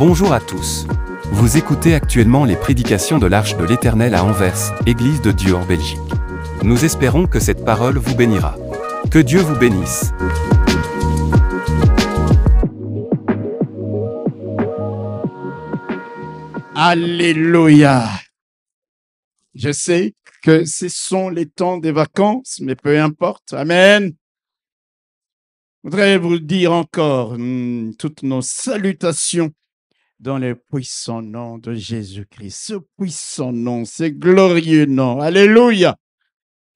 Bonjour à tous. Vous écoutez actuellement les prédications de l'Arche de l'Éternel à Anvers, Église de Dieu en Belgique. Nous espérons que cette parole vous bénira. Que Dieu vous bénisse. Alléluia. Je sais que ce sont les temps des vacances, mais peu importe. Amen. Je voudrais vous dire encore toutes nos salutations dans le puissant nom de Jésus-Christ. Ce puissant nom, ce glorieux nom. Alléluia.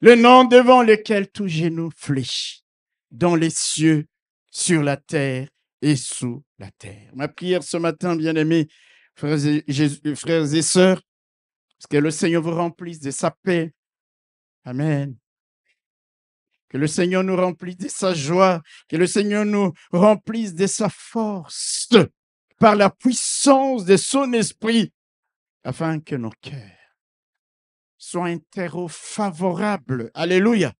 Le nom devant lequel tout genou fléchit, dans les cieux, sur la terre et sous la terre. Ma prière ce matin, bien-aimés, frères et sœurs, que le Seigneur vous remplisse de sa paix. Amen. Que le Seigneur nous remplisse de sa joie. Que le Seigneur nous remplisse de sa force par la puissance de son esprit, afin que nos cœurs soient un terreau favorable. Alléluia.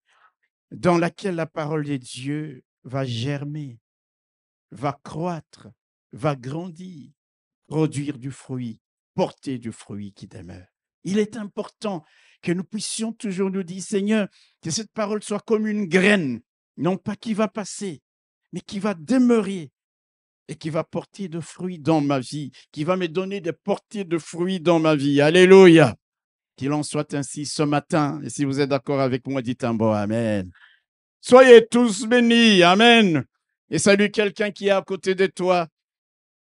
Dans laquelle la parole de Dieu va germer, va croître, va grandir, produire du fruit, porter du fruit qui demeure. Il est important que nous puissions toujours nous dire, Seigneur, que cette parole soit comme une graine, non pas qui va passer, mais qui va demeurer et qui va porter de fruits dans ma vie, qui va me donner des portées de fruits dans ma vie. Alléluia. Qu'il en soit ainsi ce matin. Et si vous êtes d'accord avec moi, dites un bon Amen. Soyez tous bénis. Amen. Et salue quelqu'un qui est à côté de toi.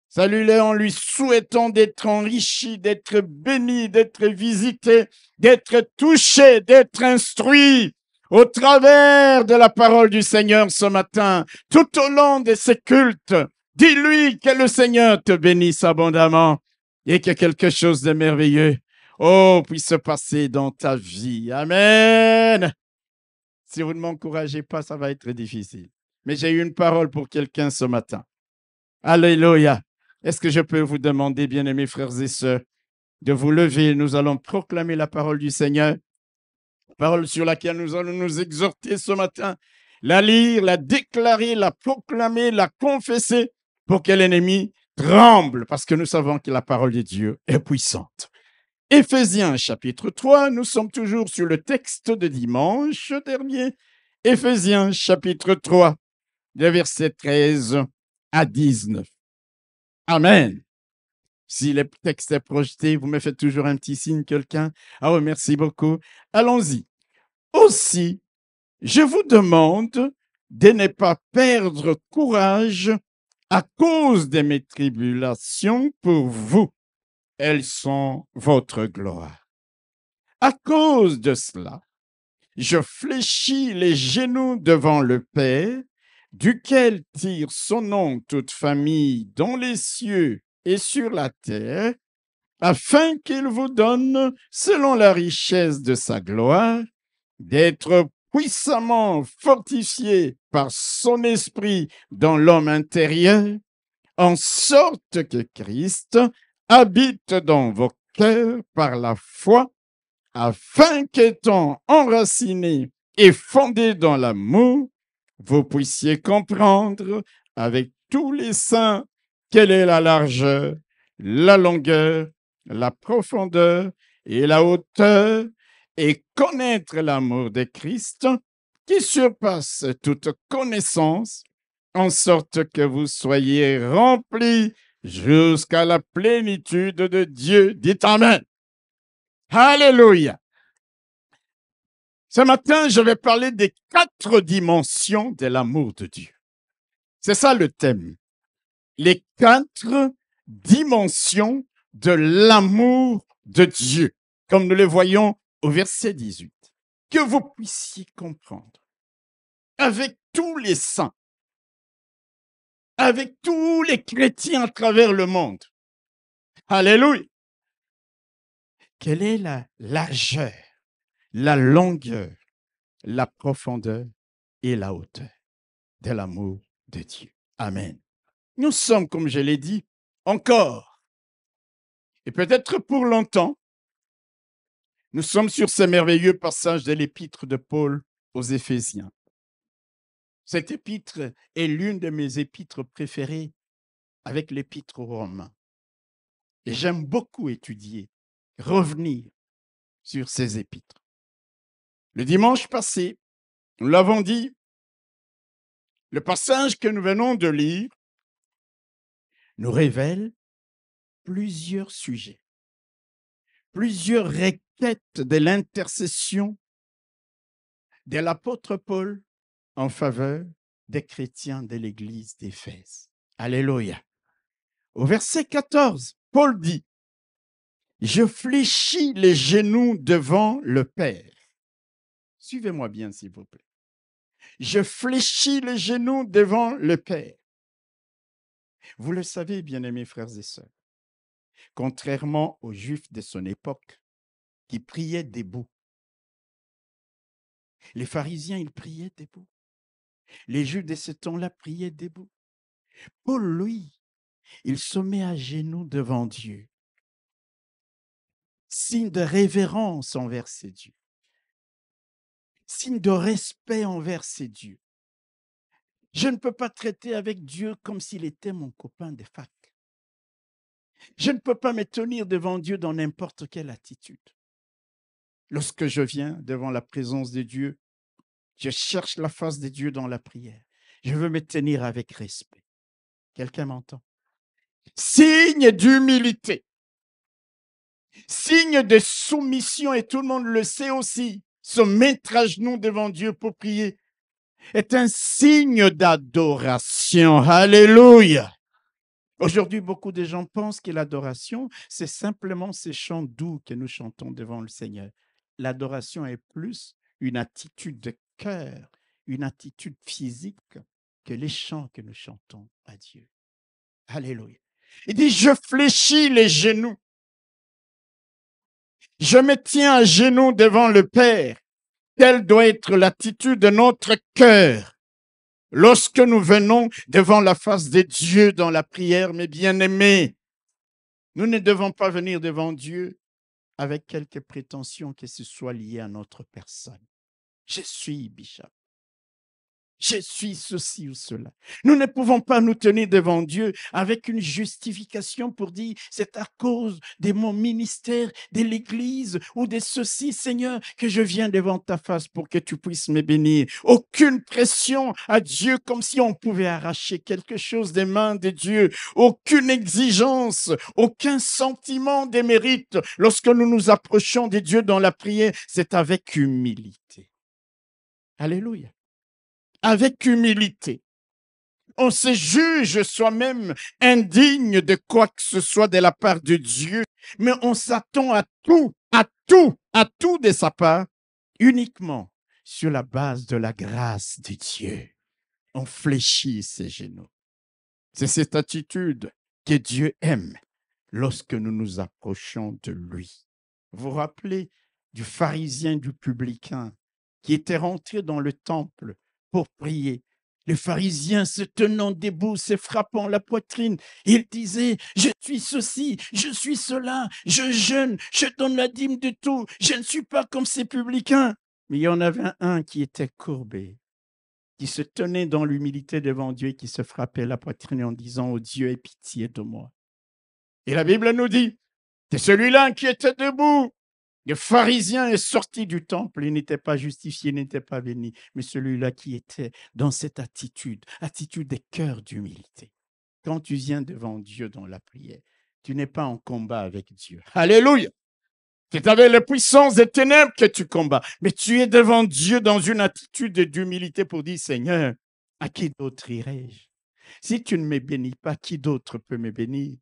Salue-le en lui souhaitant d'être enrichi, d'être béni, d'être visité, d'être touché, d'être instruit au travers de la parole du Seigneur ce matin, tout au long de ces cultes. Dis-lui que le Seigneur te bénisse abondamment et que quelque chose de merveilleux, puisse se passer dans ta vie. Amen. Si vous ne m'encouragez pas, ça va être difficile. Mais j'ai eu une parole pour quelqu'un ce matin. Alléluia. Est-ce que je peux vous demander, bien-aimés frères et sœurs, de vous lever? Nous allons proclamer la parole du Seigneur, parole sur laquelle nous allons nous exhorter ce matin, la lire, la déclarer, la proclamer, la confesser, pour que l'ennemi tremble, parce que nous savons que la parole de Dieu est puissante. Éphésiens chapitre 3, nous sommes toujours sur le texte de dimanche dernier. Éphésiens chapitre 3, les versets 13 à 19. Amen. Si le texte est projeté, vous me faites toujours un petit signe, quelqu'un. Ah oui, merci beaucoup. Allons-y. Aussi, je vous demande de ne pas perdre courage à cause de mes tribulations pour vous. Elles sont votre gloire. À cause de cela, je fléchis les genoux devant le Père, duquel tire son nom toute famille dans les cieux et sur la terre, afin qu'il vous donne, selon la richesse de sa gloire, d'être puissamment fortifié par son esprit dans l'homme intérieur, en sorte que Christ habite dans vos cœurs par la foi, afin qu'étant enracinés et fondés dans l'amour, vous puissiez comprendre avec tous les saints quelle est la largeur, la longueur, la profondeur et la hauteur, et connaître l'amour de Christ qui surpasse toute connaissance, en sorte que vous soyez remplis jusqu'à la plénitude de Dieu. Dites Amen. Alléluia. Ce matin, je vais parler des 4 dimensions de l'amour de Dieu. C'est ça le thème. Les 4 dimensions de l'amour de Dieu, comme nous le voyons au verset 18. Que vous puissiez comprendre avec tous les saints, avec tous les chrétiens à travers le monde. Alléluia. Quelle est la largeur, la longueur, la profondeur et la hauteur de l'amour de Dieu. Amen. Nous sommes, comme je l'ai dit, encore, et peut-être pour longtemps, nous sommes sur ce merveilleux passage de l'épître de Paul aux Éphésiens. Cette épître est l'une de mes épîtres préférées avec l'épître aux Romains. Et j'aime beaucoup étudier, revenir sur ces épîtres. Le dimanche passé, nous l'avons dit, le passage que nous venons de lire nous révèle plusieurs sujets, plusieurs requêtes de l'intercession de l'apôtre Paul en faveur des chrétiens de l'église d'Éphèse. Alléluia. Au verset 14, Paul dit, « Je fléchis les genoux devant le Père. » Suivez-moi bien, s'il vous plaît. « Je fléchis les genoux devant le Père. » Vous le savez, bien-aimés frères et sœurs, contrairement aux Juifs de son époque qui priaient debout, les pharisiens, ils priaient debout. Les Juifs de ce temps-là priaient debout. Paul, lui, il se met à genoux devant Dieu, signe de révérence envers ces dieux, signe de respect envers ces dieux. Je ne peux pas traiter avec Dieu comme s'il était mon copain de fac. Je ne peux pas me tenir devant Dieu dans n'importe quelle attitude. Lorsque je viens devant la présence de Dieu, je cherche la face de Dieu dans la prière. Je veux me tenir avec respect. Quelqu'un m'entend? Signe d'humilité, signe de soumission, et tout le monde le sait aussi, se mettre à genoux devant Dieu pour prier est un signe d'adoration. Alléluia. Aujourd'hui, beaucoup de gens pensent que l'adoration, c'est simplement ces chants doux que nous chantons devant le Seigneur. L'adoration est plus une attitude de cœur, une attitude physique que les chants que nous chantons à Dieu. Alléluia. Il dit, je fléchis les genoux. Je me tiens à genoux devant le Père. Telle doit être l'attitude de notre cœur lorsque nous venons devant la face de Dieu dans la prière, mes bien-aimés. Nous ne devons pas venir devant Dieu avec quelques prétentions que ce soit lié à notre personne. Je suis bishop. Je suis ceci ou cela. Nous ne pouvons pas nous tenir devant Dieu avec une justification pour dire c'est à cause de mon ministère, de l'Église ou de ceci, Seigneur, que je viens devant ta face pour que tu puisses me bénir. Aucune pression à Dieu comme si on pouvait arracher quelque chose des mains de Dieu. Aucune exigence, aucun sentiment de mérite. Lorsque nous nous approchons de Dieu dans la prière, c'est avec humilité. Alléluia. Avec humilité. On se juge soi-même indigne de quoi que ce soit de la part de Dieu, mais on s'attend à tout de sa part, uniquement sur la base de la grâce de Dieu. On fléchit ses genoux. C'est cette attitude que Dieu aime lorsque nous nous approchons de lui. Vous vous rappelez du pharisien, du publicain, qui était rentré dans le temple pour prier. Le pharisien se tenant debout, se frappant la poitrine, il disait, je suis ceci, je suis cela, je jeûne, je donne la dîme de tout, je ne suis pas comme ces publicains. Mais il y en avait un qui était courbé, qui se tenait dans l'humilité devant Dieu et qui se frappait la poitrine en disant, oh Dieu, aie pitié de moi. Et la Bible nous dit, c'est celui-là qui était debout. Le pharisien est sorti du temple, il n'était pas justifié, il n'était pas béni, mais celui-là qui était dans cette attitude de cœur d'humilité. Quand tu viens devant Dieu dans la prière, tu n'es pas en combat avec Dieu. Alléluia! C'est avec la puissance des ténèbres que tu combats, mais tu es devant Dieu dans une attitude d'humilité pour dire, Seigneur, à qui d'autre irai-je? Si tu ne me bénis pas, qui d'autre peut me bénir?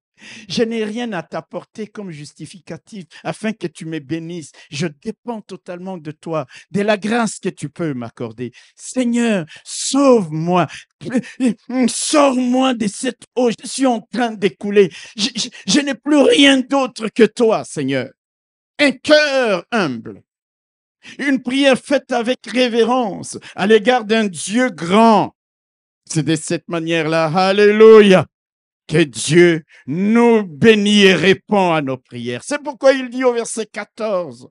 Je n'ai rien à t'apporter comme justificatif afin que tu me bénisses. Je dépends totalement de toi, de la grâce que tu peux m'accorder. Seigneur, sauve-moi. Sors-moi de cette eau. Je suis en train d'écouler. Je n'ai plus rien d'autre que toi, Seigneur. Un cœur humble. Une prière faite avec révérence à l'égard d'un Dieu grand. C'est de cette manière-là. Alléluia. Que Dieu nous bénisse et répond à nos prières. C'est pourquoi il dit au verset 14,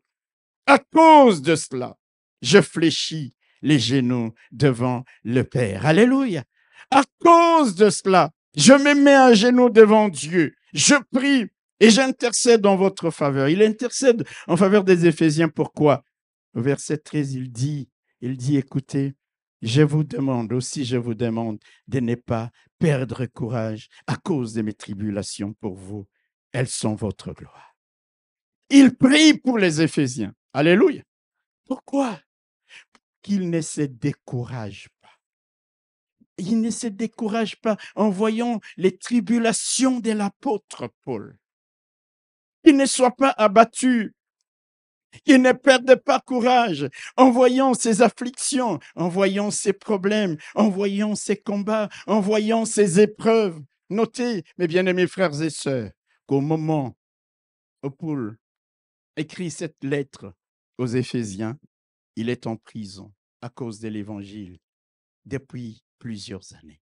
à cause de cela, je fléchis les genoux devant le Père. Alléluia. À cause de cela, je me mets à genoux devant Dieu. Je prie Et j'intercède en votre faveur. Il intercède en faveur des Éphésiens. Pourquoi? Au verset 13, il dit, écoutez, je vous demande de ne pas perdre courage à cause de mes tribulations pour vous. Elles sont votre gloire. Il prie pour les Éphésiens. Alléluia. Pourquoi? Qu'ils ne se découragent pas. Ils ne se découragent pas en voyant les tribulations de l'apôtre Paul. Qu'ils ne soient pas abattus, qu'ils ne perdent pas courage en voyant ces afflictions, en voyant ces problèmes, en voyant ces combats, en voyant ces épreuves. Notez, mes bien-aimés frères et sœurs, qu'au moment où Paul écrit cette lettre aux Éphésiens, il est en prison à cause de l'Évangile depuis plusieurs années.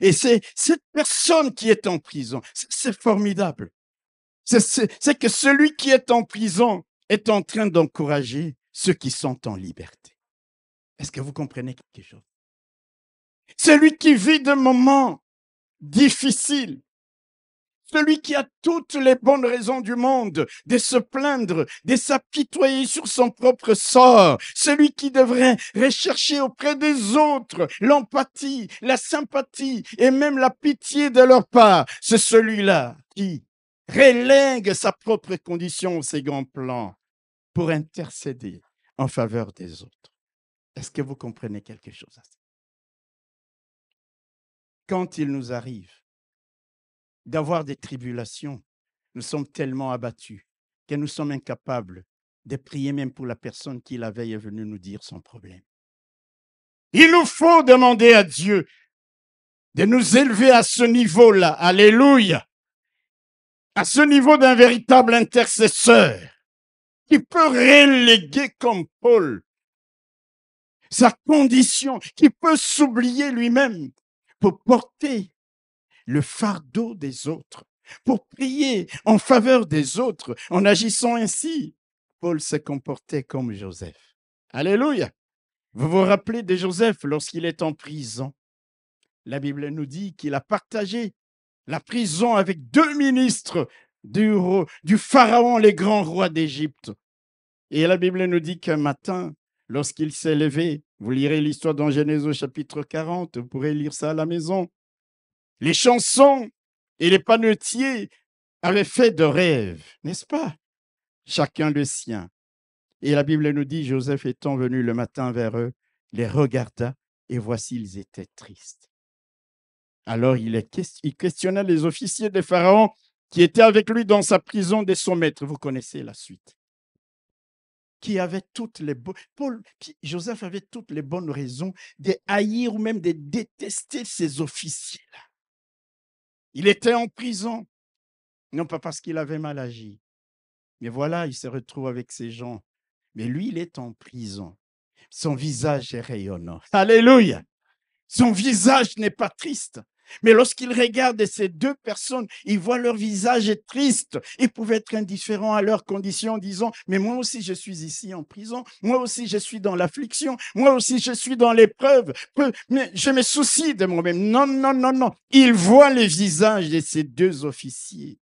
Et c'est cette personne qui est en prison. C'est formidable. C'est que celui qui est en prison est en train d'encourager ceux qui sont en liberté. Est-ce que vous comprenez quelque chose? Celui qui vit des moments difficiles, celui qui a toutes les bonnes raisons du monde de se plaindre, de s'apitoyer sur son propre sort, celui qui devrait rechercher auprès des autres l'empathie, la sympathie et même la pitié de leur part, c'est celui-là qui relègue sa propre condition au second plan pour intercéder en faveur des autres. Est-ce que vous comprenez quelque chose à ça? Quand il nous arrive d'avoir des tribulations, nous sommes tellement abattus que nous sommes incapables de prier même pour la personne qui la veille est venue nous dire son problème. Il nous faut demander à Dieu de nous élever à ce niveau-là, alléluia, à ce niveau d'un véritable intercesseur qui peut reléguer comme Paul sa condition, qui peut s'oublier lui-même pour porter le fardeau des autres, pour prier en faveur des autres. En agissant ainsi, Paul se comportait comme Joseph. Alléluia. Vous vous rappelez de Joseph lorsqu'il est en prison? La Bible nous dit qu'il a partagé la prison avec 2 ministres du Pharaon, les grands rois d'Égypte. Et la Bible nous dit qu'un matin, lorsqu'il s'est levé, vous lirez l'histoire dans Genèse au chapitre 40, vous pourrez lire ça à la maison. Les chansons et les panetiers avaient fait de rêves, n'est-ce pas? Chacun le sien. Et la Bible nous dit, Joseph étant venu le matin vers eux, les regarda et voici, ils étaient tristes. Alors il questionna les officiers de Pharaon qui étaient avec lui dans sa prison de son maître. Vous connaissez la suite. Qui avait Joseph avait toutes les bonnes raisons de haïr ou même de détester ces officiers-là. Il était en prison, non pas parce qu'il avait mal agi, mais voilà, il se retrouve avec ces gens. Mais lui, il est en prison. Son visage est rayonnant. Alléluia! Son visage n'est pas triste. Mais lorsqu'il regarde ces 2 personnes, il voit leur visage est triste. Ils pouvaient être indifférents à leurs conditions, disant, mais moi aussi je suis ici en prison, moi aussi je suis dans l'affliction, moi aussi je suis dans l'épreuve, mais je me soucie de moi-même. Non, non, non, non. Il voit les visages de ces 2 officiers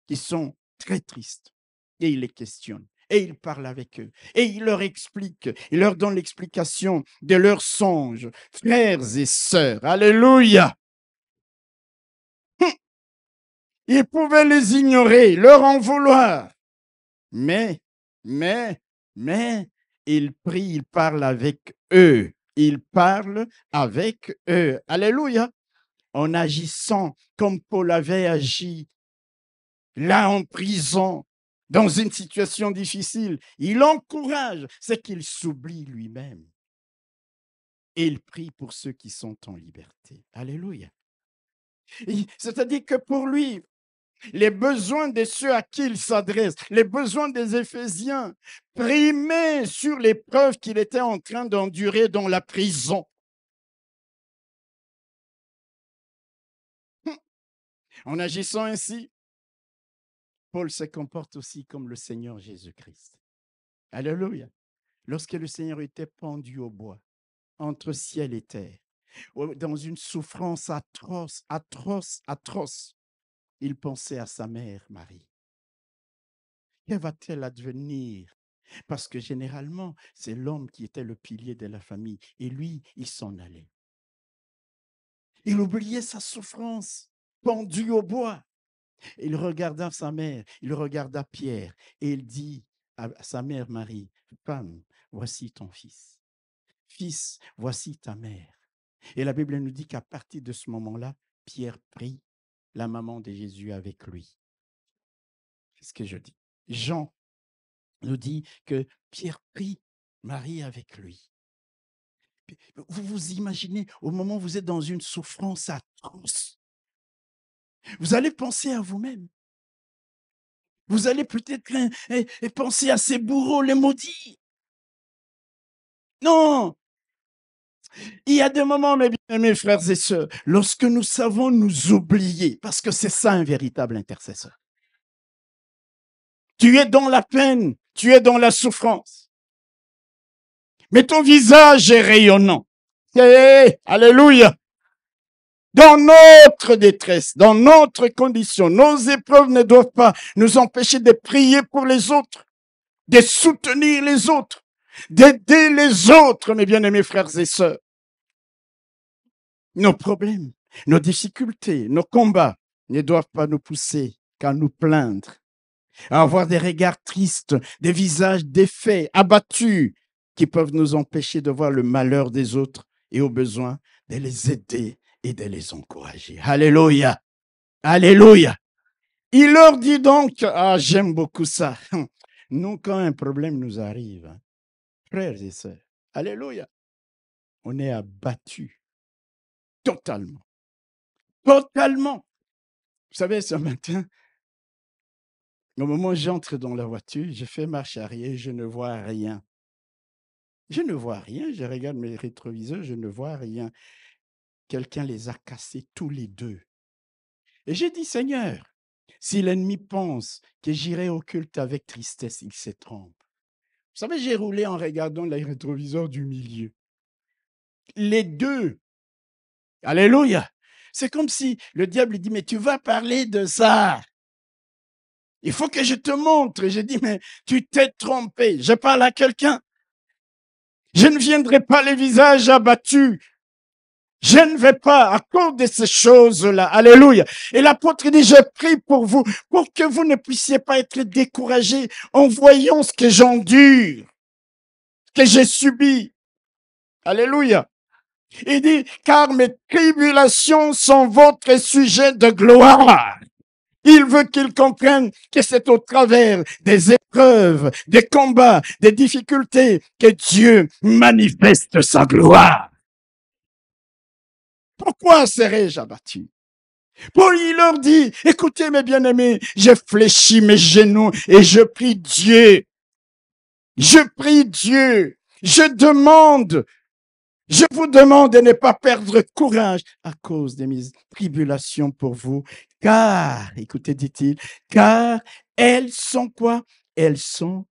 qui sont très tristes et il les questionne. Et il parle avec eux. Et il leur explique, il leur donne l'explication de leurs songes. Frères et sœurs, alléluia. Il pouvait les ignorer, leur en vouloir. Mais, il prie, il parle avec eux. Il parle avec eux. Alléluia. En agissant comme Paul avait agi, là en prison, dans une situation difficile, il encourage, c'est qu'il s'oublie lui-même. Et il prie pour ceux qui sont en liberté. Alléluia. C'est-à-dire que pour lui, les besoins de ceux à qui il s'adresse, les besoins des Éphésiens, primaient sur l'épreuve qu'il était en train d'endurer dans la prison. En agissant ainsi, Paul se comporte aussi comme le Seigneur Jésus-Christ. Alléluia. Lorsque le Seigneur était pendu au bois, entre ciel et terre, dans une souffrance atroce, il pensait à sa mère, Marie. Que va-t-elle advenir? Parce que généralement, c'est l'homme qui était le pilier de la famille. Et lui, il s'en allait. Il oubliait sa souffrance, pendu au bois. Il regarda sa mère, il regarda Pierre, et il dit à sa mère Marie, femme, voici ton fils. Fils, voici ta mère. Et la Bible nous dit qu'à partir de ce moment-là, Pierre prit la maman de Jésus avec lui. C'est ce que je dis. Jean nous dit que Pierre prit Marie avec lui. Vous vous imaginez, au moment où vous êtes dans une souffrance atroce, vous allez penser à vous-même. Vous allez peut-être penser à ces bourreaux, les maudits. Non, il y a des moments, mes bien-aimés frères et sœurs, lorsque nous savons nous oublier, parce que c'est ça un véritable intercesseur. Tu es dans la peine, tu es dans la souffrance, mais ton visage est rayonnant. Alléluia. Dans notre détresse, dans notre condition, nos épreuves ne doivent pas nous empêcher de prier pour les autres, de soutenir les autres, d'aider les autres, mes bien-aimés frères et sœurs. Nos problèmes, nos difficultés, nos combats ne doivent pas nous pousser qu'à nous plaindre, à avoir des regards tristes, des visages défaits, abattus, qui peuvent nous empêcher de voir le malheur des autres et au besoin de les aider et de les encourager. Alléluia. Alléluia. Il leur dit donc, j'aime beaucoup ça. Nous, quand un problème nous arrive, frères et sœurs, alléluia, on est abattus totalement. Totalement. Vous savez, ce matin, au moment où j'entre dans la voiture, je fais marche arrière, je ne vois rien. Je ne vois rien, je regarde mes rétroviseurs, je ne vois rien. Quelqu'un les a cassés tous les deux. Et j'ai dit, Seigneur, si l'ennemi pense que j'irai au culte avec tristesse, il se trompe. Vous savez, j'ai roulé en regardant les rétroviseurs du milieu. Les deux. Alléluia. C'est comme si le diable dit, mais tu vas parler de ça. Il faut que je te montre. J'ai dit, mais tu t'es trompé. Je parle à quelqu'un. Je ne viendrai pas les visages abattus. Je ne vais pas à cause de ces choses-là. Alléluia. Et l'apôtre dit, je prie pour vous, pour que vous ne puissiez pas être découragés en voyant ce que j'endure, que j'ai subi. Alléluia. Il dit, car mes tribulations sont votre sujet de gloire. Il veut qu'ils comprennent que c'est au travers des épreuves, des combats, des difficultés que Dieu manifeste sa gloire. Pourquoi serais-je abattu? Paul, il leur dit, écoutez mes bien-aimés, j'ai fléchi mes genoux et je prie Dieu. Je prie Dieu. Je vous demande de ne pas perdre courage à cause de mes tribulations pour vous, car, écoutez, dit-il, car elles sont quoi? Elles sont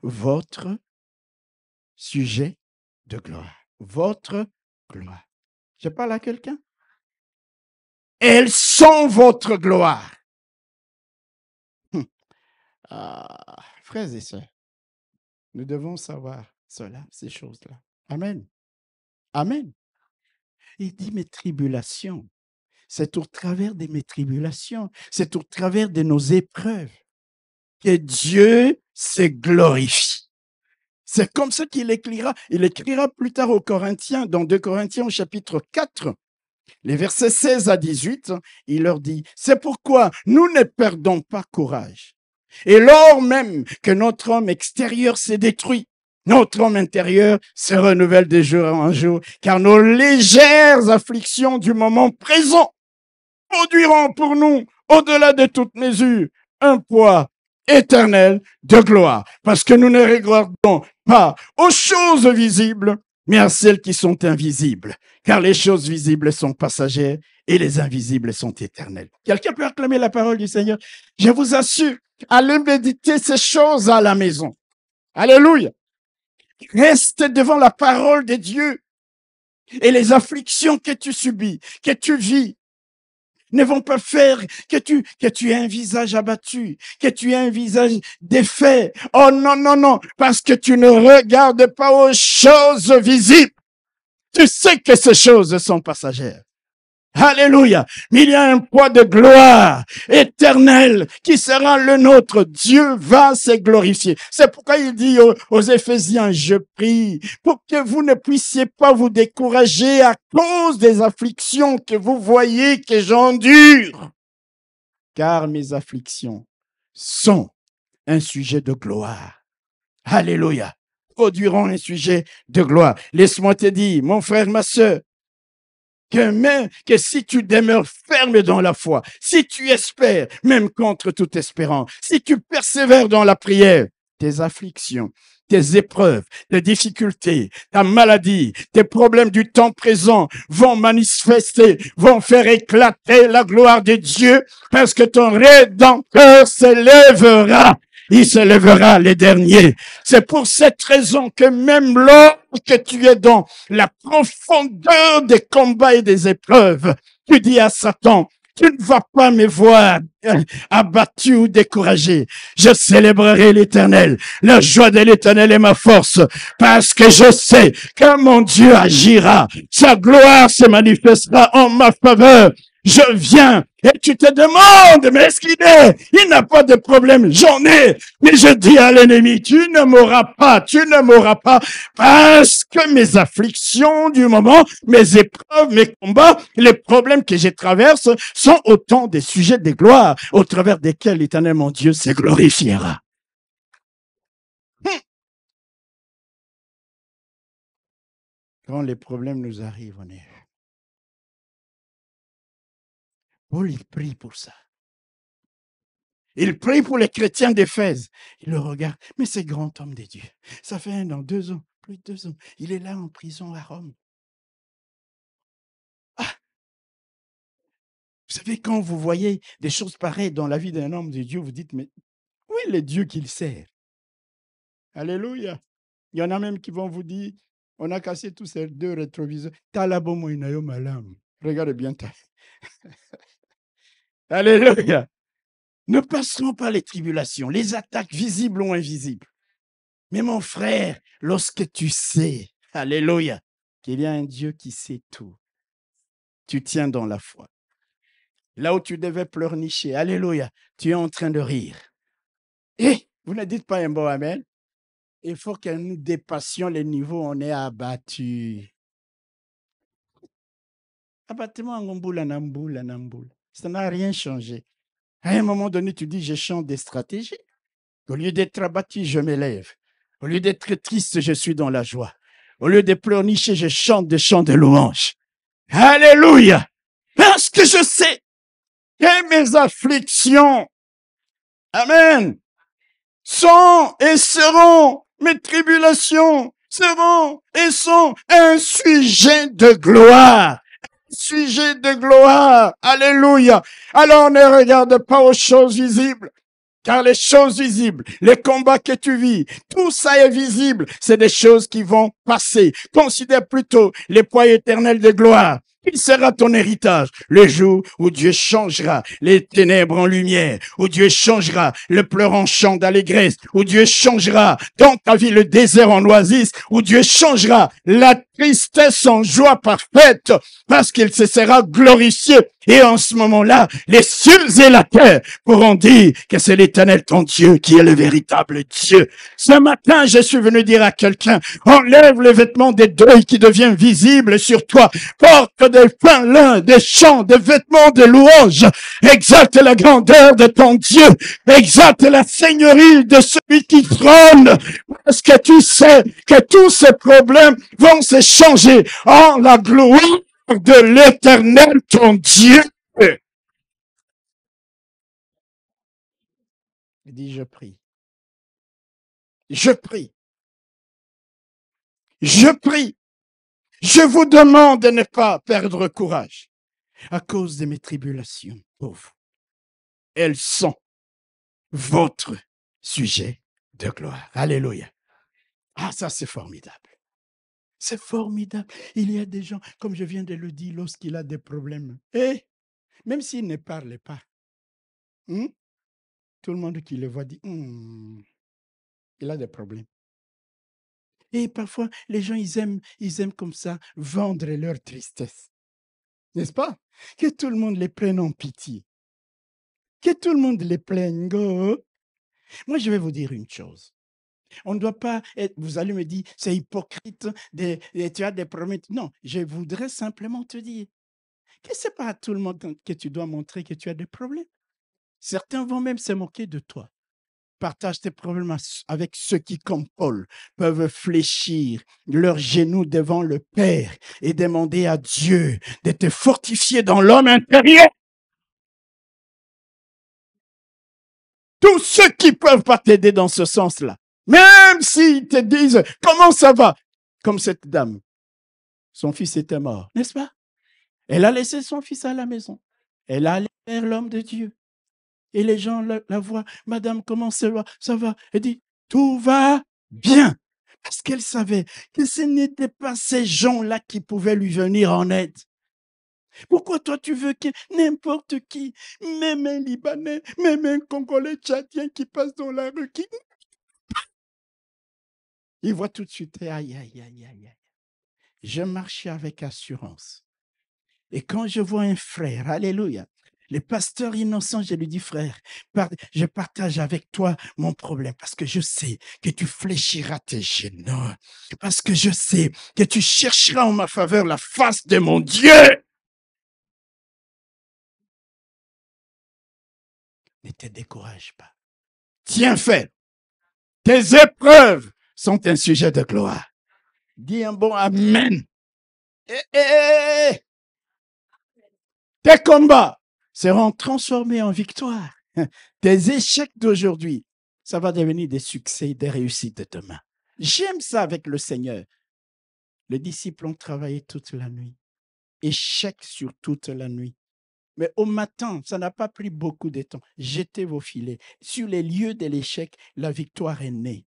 votre sujet de gloire. Votre gloire. Je parle à quelqu'un? Elles sont votre gloire. Frères et sœurs, nous devons savoir cela, ces choses-là. Amen. Amen. Il dit mes tribulations. C'est au travers de mes tribulations, c'est au travers de nos épreuves que Dieu se glorifie. C'est comme ça qu'il écrira. Il écrira plus tard aux Corinthiens, dans 2 Corinthiens au chapitre 4, les versets 16 à 18, il leur dit, c'est pourquoi nous ne perdons pas courage. Et lors même que notre homme extérieur s'est détruit, notre homme intérieur se renouvelle de jour en jour, car nos légères afflictions du moment présent produiront pour nous, au-delà de toute mesure, un poids éternel de gloire. Parce que nous ne regardons pas aux choses visibles, mais à celles qui sont invisibles. Car les choses visibles sont passagères et les invisibles sont éternelles. Quelqu'un peut acclamer la parole du Seigneur? Je vous assure, allez méditer ces choses à la maison. Alléluia. Reste devant la parole de Dieu et les afflictions que tu subis, que tu vis. ne vont pas faire que tu aies un visage abattu, que tu aies un visage défait. Oh non, non, non, parce que tu ne regardes pas aux choses visibles. Tu sais que ces choses sont passagères. Alléluia. Mais il y a un poids de gloire éternelle qui sera le nôtre. Dieu va se glorifier. C'est pourquoi il dit aux Éphésiens, je prie pour que vous ne puissiez pas vous décourager à cause des afflictions que vous voyez que j'endure. Car mes afflictions sont un sujet de gloire. Alléluia. Produiront un sujet de gloire. Laisse-moi te dire, mon frère, ma sœur, que si tu demeures ferme dans la foi, si tu espères, même contre toute espérance, si tu persévères dans la prière, tes afflictions, tes épreuves, tes difficultés, ta maladie, tes problèmes du temps présent vont manifester, vont faire éclater la gloire de Dieu parce que ton Rédempteur s'élèvera. Il se lèvera les derniers. C'est pour cette raison que même lorsque tu es dans la profondeur des combats et des épreuves, tu dis à Satan, tu ne vas pas me voir abattu ou découragé. Je célébrerai l'Éternel. La joie de l'Éternel est ma force parce que je sais que mon Dieu agira. Sa gloire se manifestera en ma faveur. Je viens et tu te demandes, mais est-ce qu'il est? Il n'a pas de problème, j'en ai. Mais je dis à l'ennemi, tu ne mourras pas, parce que mes afflictions du moment, mes épreuves, mes combats, les problèmes que je traverse sont autant des sujets de gloire au travers desquels l'Éternel, mon Dieu, se glorifiera. Quand les problèmes nous arrivent, on est... Paul, il prie pour ça. Il prie pour les chrétiens d'Éphèse. Il le regarde. Mais c'est grand homme de Dieu. Ça fait 1 an, 2 ans, plus de 2 ans. Il est là en prison à Rome. Ah! Vous savez, quand vous voyez des choses pareilles dans la vie d'un homme de Dieu, vous dites, mais où est le Dieu qu'il sert? Alléluia. Il y en a même qui vont vous dire, on a cassé tous ces 2 rétroviseurs. Regarde bien ta... Alléluia. Ne passerons pas les tribulations, les attaques visibles ou invisibles. Mais mon frère, lorsque tu sais, alléluia, qu'il y a un Dieu qui sait tout, tu tiens dans la foi. Là où tu devais pleurnicher, alléluia, tu es en train de rire. Et vous ne dites pas un bon amen. Il faut que nous dépassions les niveaux où on est abattu. Abattement en boule, en boule, en boule. Ça n'a rien changé. À un moment donné, tu dis, je chante des stratégies. Au lieu d'être abattu, je m'élève. Au lieu d'être triste, je suis dans la joie. Au lieu de pleurnicher, je chante des chants de louange. Alléluia! Parce que je sais que mes afflictions, amen, sont et seront, mes tribulations seront et sont un sujet de gloire. Sujet de gloire. Alléluia. Alors ne regarde pas aux choses visibles. Car les choses visibles, les combats que tu vis, tout ça est visible. C'est des choses qui vont passer. Considère plutôt les poids éternels de gloire. Il sera ton héritage le jour où Dieu changera les ténèbres en lumière, où Dieu changera le pleur en chant d'allégresse, où Dieu changera dans ta vie le désert en oasis, où Dieu changera la tristesse en joie parfaite, parce qu'il se sera glorifié. Et en ce moment-là, les cieux et la terre pourront dire que c'est l'Éternel ton Dieu qui est le véritable Dieu. Ce matin, je suis venu dire à quelqu'un, enlève le vêtement des deuils qui devient visible sur toi. Porte des pains lins, des chants, des vêtements de louange. Exalte la grandeur de ton Dieu. Exalte la seigneurie de celui qui trône. Parce que tu sais que tous ces problèmes vont se changer en la gloire de l'Éternel, ton Dieu. Il dit, je prie. Je prie. Je prie. Je vous demande de ne pas perdre courage à cause de mes tribulations, pauvres. Elles sont votre sujet de gloire. Alléluia. Ah, ça c'est formidable. C'est formidable. Il y a des gens, comme je viens de le dire, lorsqu'il a des problèmes. même s'il ne parle pas. Tout le monde qui le voit dit, il a des problèmes. Et parfois, les gens, ils aiment comme ça vendre leur tristesse. N'est-ce pas? Que tout le monde les prenne en pitié. Que tout le monde les plaigne. Moi, je vais vous dire une chose. On ne doit pas être, vous allez me dire, c'est hypocrite, tu as des problèmes. Non, je voudrais simplement te dire que ce n'est pas à tout le monde que tu dois montrer que tu as des problèmes. Certains vont même se moquer de toi. Partage tes problèmes avec ceux qui, comme Paul, peuvent fléchir leurs genoux devant le Père et demander à Dieu de te fortifier dans l'homme intérieur. Tous ceux qui ne peuvent pas t'aider dans ce sens-là, même s'ils te disent « Comment ça va ?» Comme cette dame, son fils était mort, n'est-ce pas? Elle a laissé son fils à la maison. Elle a allé vers l'homme de Dieu. Et les gens la voient. « Madame, comment ça va? Ça va ?» Elle dit « Tout va bien. » Parce qu'elle savait que ce n'étaient pas ces gens-là qui pouvaient lui venir en aide. Pourquoi toi tu veux que n'importe qui, même un Libanais, même un Congolais tchadien qui passe dans la rue, il voit tout de suite, aïe, aïe, aïe, aïe. Je marchais avec assurance. Et quand je vois un frère, alléluia, le pasteur innocent, je lui dis, frère, je partage avec toi mon problème parce que je sais que tu fléchiras tes genoux, parce que je sais que tu chercheras en ma faveur la face de mon Dieu. Ne te décourage pas. Tiens fait. Tes épreuves sont un sujet de gloire. Dis un bon amen. Tes combats seront transformés en victoire. Tes échecs d'aujourd'hui, ça va devenir des succès, des réussites de demain. J'aime ça avec le Seigneur. Les disciples ont travaillé toute la nuit. Échec sur toute la nuit. Mais au matin, ça n'a pas pris beaucoup de temps. Jetez vos filets. Sur les lieux de l'échec, la victoire est née.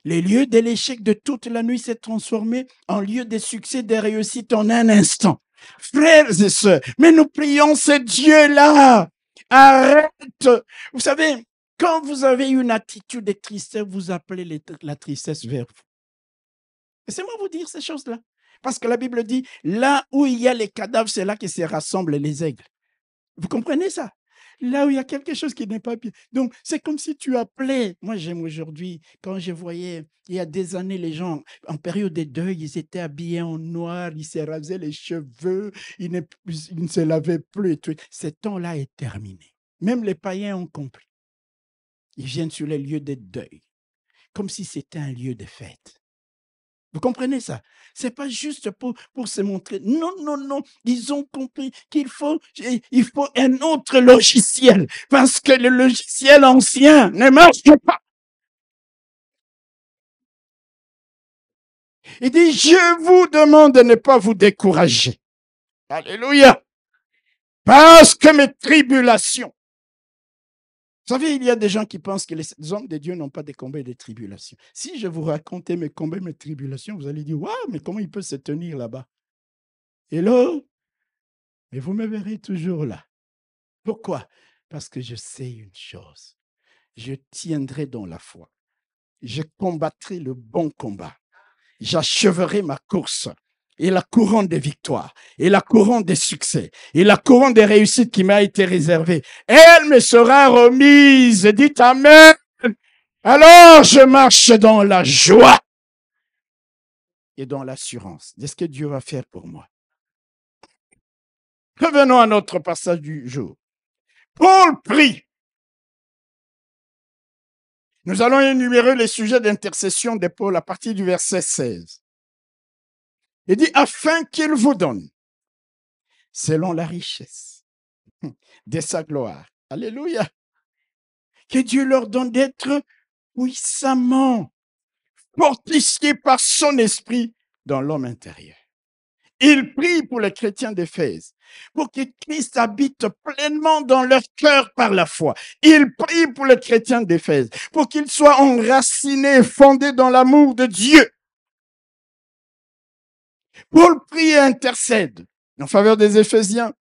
Les lieux de l'échec de toute la nuit s'est transformé en lieu de succès, de réussite en un instant. Frères et sœurs, mais nous prions ce Dieu-là. Arrête. Vous savez, quand vous avez une attitude de tristesse, vous appelez la tristesse vers vous. Laissez-moi vous dire ces choses-là. Parce que la Bible dit, là où il y a les cadavres, c'est là que se rassemblent les aigles. Vous comprenez ça? Là où il y a quelque chose qui n'est pas bien. Donc, c'est comme si tu appelais. Moi, j'aime aujourd'hui, quand je voyais, il y a des années, les gens, en période de deuil, ils étaient habillés en noir, ils se rasaient les cheveux, ils ne se lavaient plus. Et tout. Ce temps-là est terminé. Même les païens ont compris. Ils viennent sur les lieux de deuil, comme si c'était un lieu de fête. Vous comprenez ça? Ce n'est pas juste pour se montrer. Non, non, non. Ils ont compris qu'il faut un autre logiciel parce que le logiciel ancien ne marche pas. Il dit, je vous demande de ne pas vous décourager. Alléluia. Parce que mes tribulations. Vous savez, il y a des gens qui pensent que les hommes de Dieu n'ont pas de combats et de tribulations. Si je vous racontais mes combats et mes tribulations, vous allez dire, waouh, mais comment il peut se tenir là-bas? Hello? Mais vous me verrez toujours là. Pourquoi? Parce que je sais une chose. Je tiendrai dans la foi. Je combattrai le bon combat. J'achèverai ma course. Et la couronne des victoires, et la couronne des succès, et la couronne des réussites qui m'a été réservée, elle me sera remise. Dites Amen. Alors je marche dans la joie et dans l'assurance de ce que Dieu va faire pour moi. Revenons à notre passage du jour. Paul prie. Nous allons énumérer les sujets d'intercession de Paul à partir du verset 16. Il dit, afin qu'il vous donne, selon la richesse de sa gloire. Alléluia. Que Dieu leur donne d'être puissamment fortifiés par son esprit dans l'homme intérieur. Il prie pour les chrétiens d'Éphèse, pour que Christ habite pleinement dans leur cœur par la foi. Il prie pour les chrétiens d'Éphèse, pour qu'ils soient enracinés, fondés dans l'amour de Dieu. Paul prie et intercède en faveur des Éphésiens,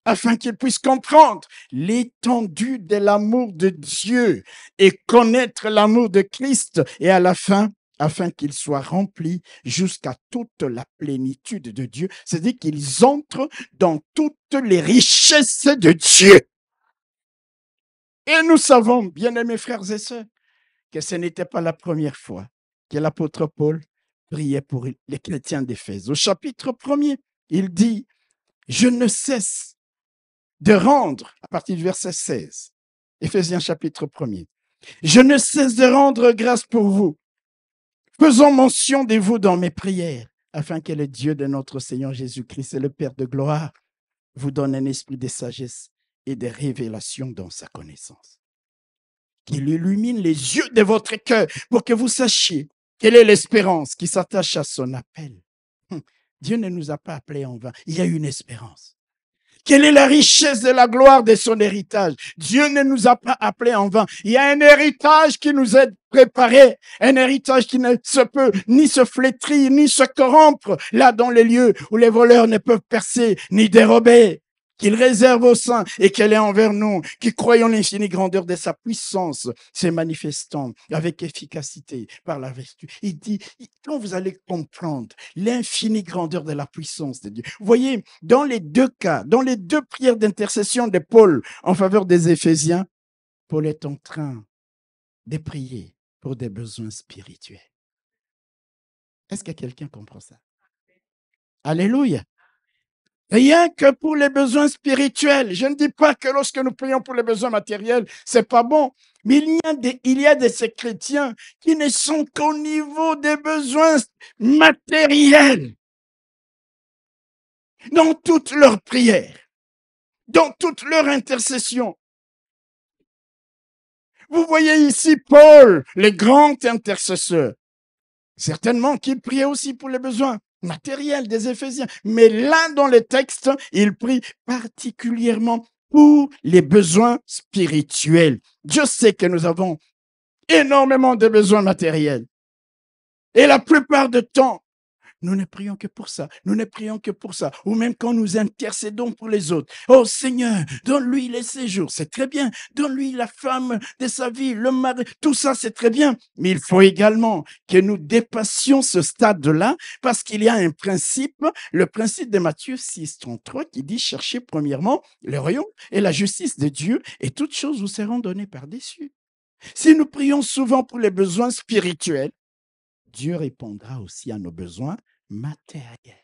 afin qu'ils puissent comprendre l'étendue de l'amour de Dieu et connaître l'amour de Christ, et à la fin, afin qu'ils soient remplis jusqu'à toute la plénitude de Dieu, c'est-à-dire qu'ils entrent dans toutes les richesses de Dieu. Et nous savons, bien-aimés frères et sœurs, que ce n'était pas la première fois que l'apôtre Paul priait pour les chrétiens d'Éphèse. Au chapitre 1er, il dit « Je ne cesse de rendre », à partir du verset 16, Éphésiens chapitre 1er, « Je ne cesse de rendre grâce pour vous, faisant mention de vous dans mes prières, afin que le Dieu de notre Seigneur Jésus-Christ et le Père de gloire vous donne un esprit de sagesse et de révélation dans sa connaissance. Qu'il illumine les yeux de votre cœur pour que vous sachiez quelle est l'espérance qui s'attache à son appel. Dieu ne nous a pas appelés en vain. Il y a une espérance. Quelle est la richesse de la gloire de son héritage? Dieu ne nous a pas appelés en vain. Il y a un héritage qui nous est préparé, un héritage qui ne se peut ni se flétrir, ni se corrompre, là dans les lieux où les voleurs ne peuvent percer, ni dérober, qu'il réserve aux saints et qu'elle est envers nous, qui croyons l'infinie grandeur de sa puissance, se manifestant avec efficacité par la vertu. Il dit, quand vous allez comprendre l'infinie grandeur de la puissance de Dieu. Vous voyez, dans les deux cas, dans les deux prières d'intercession de Paul en faveur des Éphésiens, Paul est en train de prier pour des besoins spirituels. Est-ce que quelqu'un comprend ça? Alléluia. Rien que pour les besoins spirituels. Je ne dis pas que lorsque nous prions pour les besoins matériels, c'est pas bon. Mais il y a de ces chrétiens qui ne sont qu'au niveau des besoins matériels. Dans toutes leurs prières, dans toutes leurs intercessions. Vous voyez ici Paul, le grand intercesseur. Certainement qu'il priait aussi pour les besoins matériels des Éphésiens. Mais là, dans le texte, il prie particulièrement pour les besoins spirituels. Dieu sait que nous avons énormément de besoins matériels. Et la plupart du temps, nous ne prions que pour ça. Nous ne prions que pour ça. Ou même quand nous intercédons pour les autres. Oh Seigneur, donne-lui les séjours. C'est très bien. Donne-lui la femme de sa vie, le mari. Tout ça, c'est très bien. Mais il faut également que nous dépassions ce stade-là parce qu'il y a un principe, le principe de Matthieu 6, 33 qui dit cherchez premièrement le royaume et la justice de Dieu et toutes choses vous seront données par-dessus. Si nous prions souvent pour les besoins spirituels, Dieu répondra aussi à nos besoins matériels.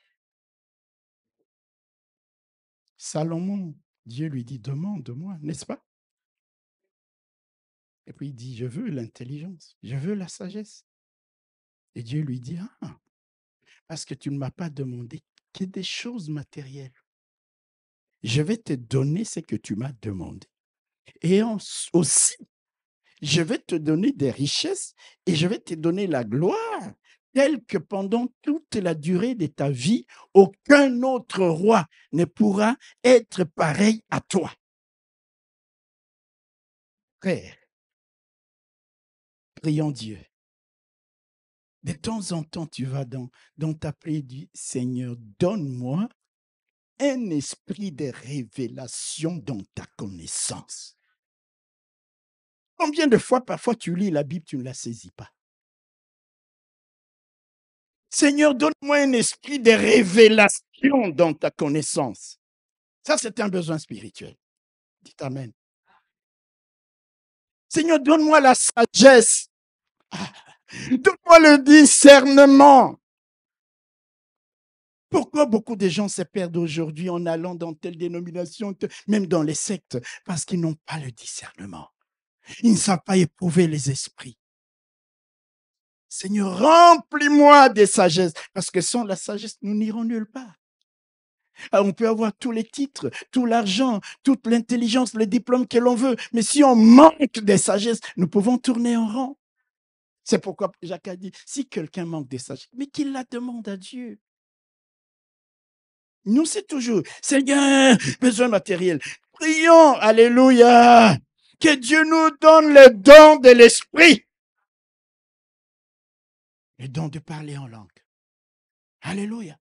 Salomon, Dieu lui dit, demande-moi, n'est-ce pas? Et puis il dit, je veux l'intelligence, je veux la sagesse. Et Dieu lui dit, parce que tu ne m'as pas demandé que des choses matérielles. Je vais te donner ce que tu m'as demandé. Et aussi, je vais te donner des richesses et je vais te donner la gloire telle que pendant toute la durée de ta vie, aucun autre roi ne pourra être pareil à toi. Frère, prions Dieu. De temps en temps, tu vas dans ta prière et dis, Seigneur, donne-moi un esprit de révélation dans ta connaissance. Combien de fois, parfois, tu lis la Bible, tu ne la saisis pas? Seigneur, donne-moi un esprit de révélation dans ta connaissance. Ça, c'est un besoin spirituel. Dites Amen. Seigneur, donne-moi la sagesse. Donne-moi le discernement. Pourquoi beaucoup de gens se perdent aujourd'hui en allant dans telle dénomination, même dans les sectes? Parce qu'ils n'ont pas le discernement. Ils ne savent pas éprouver les esprits. Seigneur, remplis-moi de sagesse, parce que sans la sagesse, nous n'irons nulle part. On peut avoir tous les titres, tout l'argent, toute l'intelligence, les diplômes que l'on veut, mais si on manque de sagesse, nous pouvons tourner en rond. C'est pourquoi Jacques a dit, si quelqu'un manque de sagesse, mais qu'il la demande à Dieu. Nous, c'est toujours, Seigneur, besoin matériel. Prions, alléluia, que Dieu nous donne le don de l'esprit. Le don de parler en langue. Alléluia.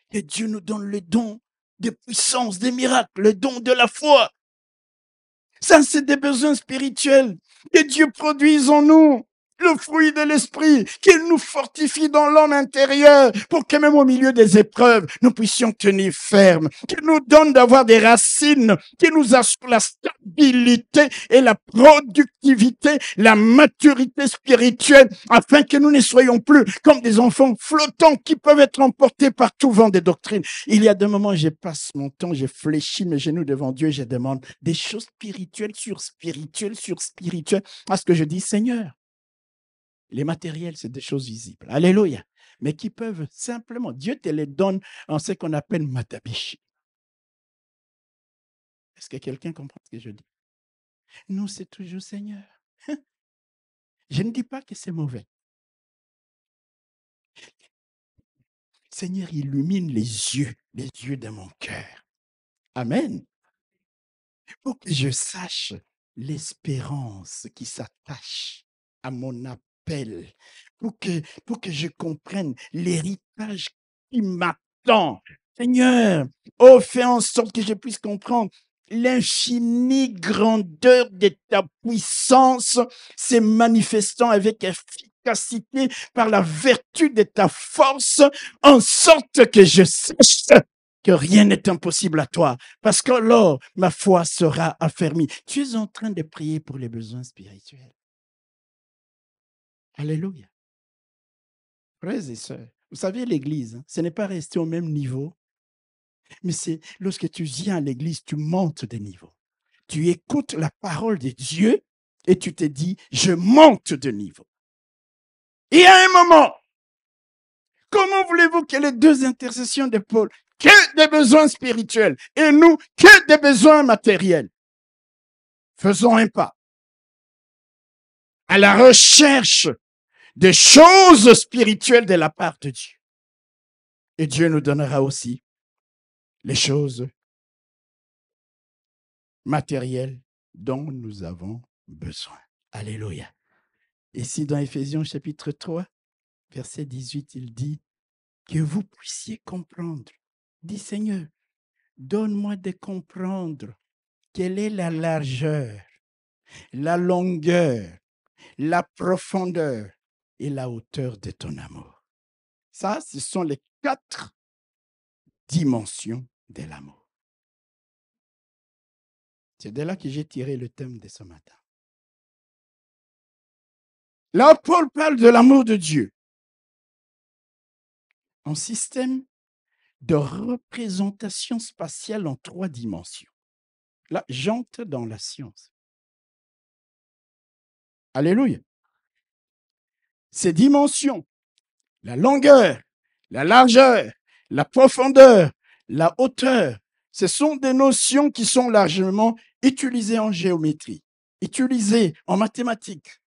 Que Dieu nous donne le don des puissances, des miracles, le don de la foi. Ça, c'est des besoins spirituels que Dieu produise en nous. Le fruit de l'esprit, qu'il nous fortifie dans l'homme intérieur pour que même au milieu des épreuves, nous puissions tenir ferme, qu'il nous donne d'avoir des racines, qu'il nous assure la stabilité et la productivité, la maturité spirituelle, afin que nous ne soyons plus comme des enfants flottants qui peuvent être emportés par tout vent des doctrines. Il y a des moments, je passe mon temps, je fléchis mes genoux devant Dieu et je demande des choses spirituelles sur spirituelles sur spirituelles. Parce que je dis, Seigneur, les matériels, c'est des choses visibles. Alléluia. Mais qui peuvent simplement, Dieu te les donne en ce qu'on appelle matabishi. Est-ce que quelqu'un comprend ce que je dis? Nous, c'est toujours Seigneur. Je ne dis pas que c'est mauvais. Seigneur, illumine les yeux de mon cœur. Amen. Pour que je sache l'espérance qui s'attache à mon appel, pour que je comprenne l'héritage qui m'attend. Seigneur, oh, fais en sorte que je puisse comprendre l'infinie grandeur de ta puissance se manifestant avec efficacité par la vertu de ta force, en sorte que je sache que rien n'est impossible à toi, parce qu'alors ma foi sera affermie. Tu es en train de prier pour les besoins spirituels. Alléluia. Frères et sœurs, vous savez, l'Église, ce n'est pas rester au même niveau, mais c'est lorsque tu viens à l'Église, tu montes de niveau. Tu écoutes la parole de Dieu et tu te dis, je monte de niveau. Et à un moment, comment voulez-vous que les deux intercessions de Paul, que des besoins spirituels, et nous, que des besoins matériels? Faisons un pas à la recherche des choses spirituelles de la part de Dieu. Et Dieu nous donnera aussi les choses matérielles dont nous avons besoin. Alléluia. Ici, dans Éphésiens chapitre 3, verset 18, il dit que vous puissiez comprendre. Dis Seigneur, donne-moi de comprendre quelle est la largeur, la longueur, la profondeur et la hauteur de ton amour. Ça, ce sont les 4 dimensions de l'amour. C'est de là que j'ai tiré le thème de ce matin. Là, Paul parle de l'amour de Dieu. Un système de représentation spatiale en 3 dimensions. Là, j'entre dans la science. Alléluia. Ces dimensions, la longueur, la largeur, la profondeur, la hauteur, ce sont des notions qui sont largement utilisées en géométrie, utilisées en mathématiques,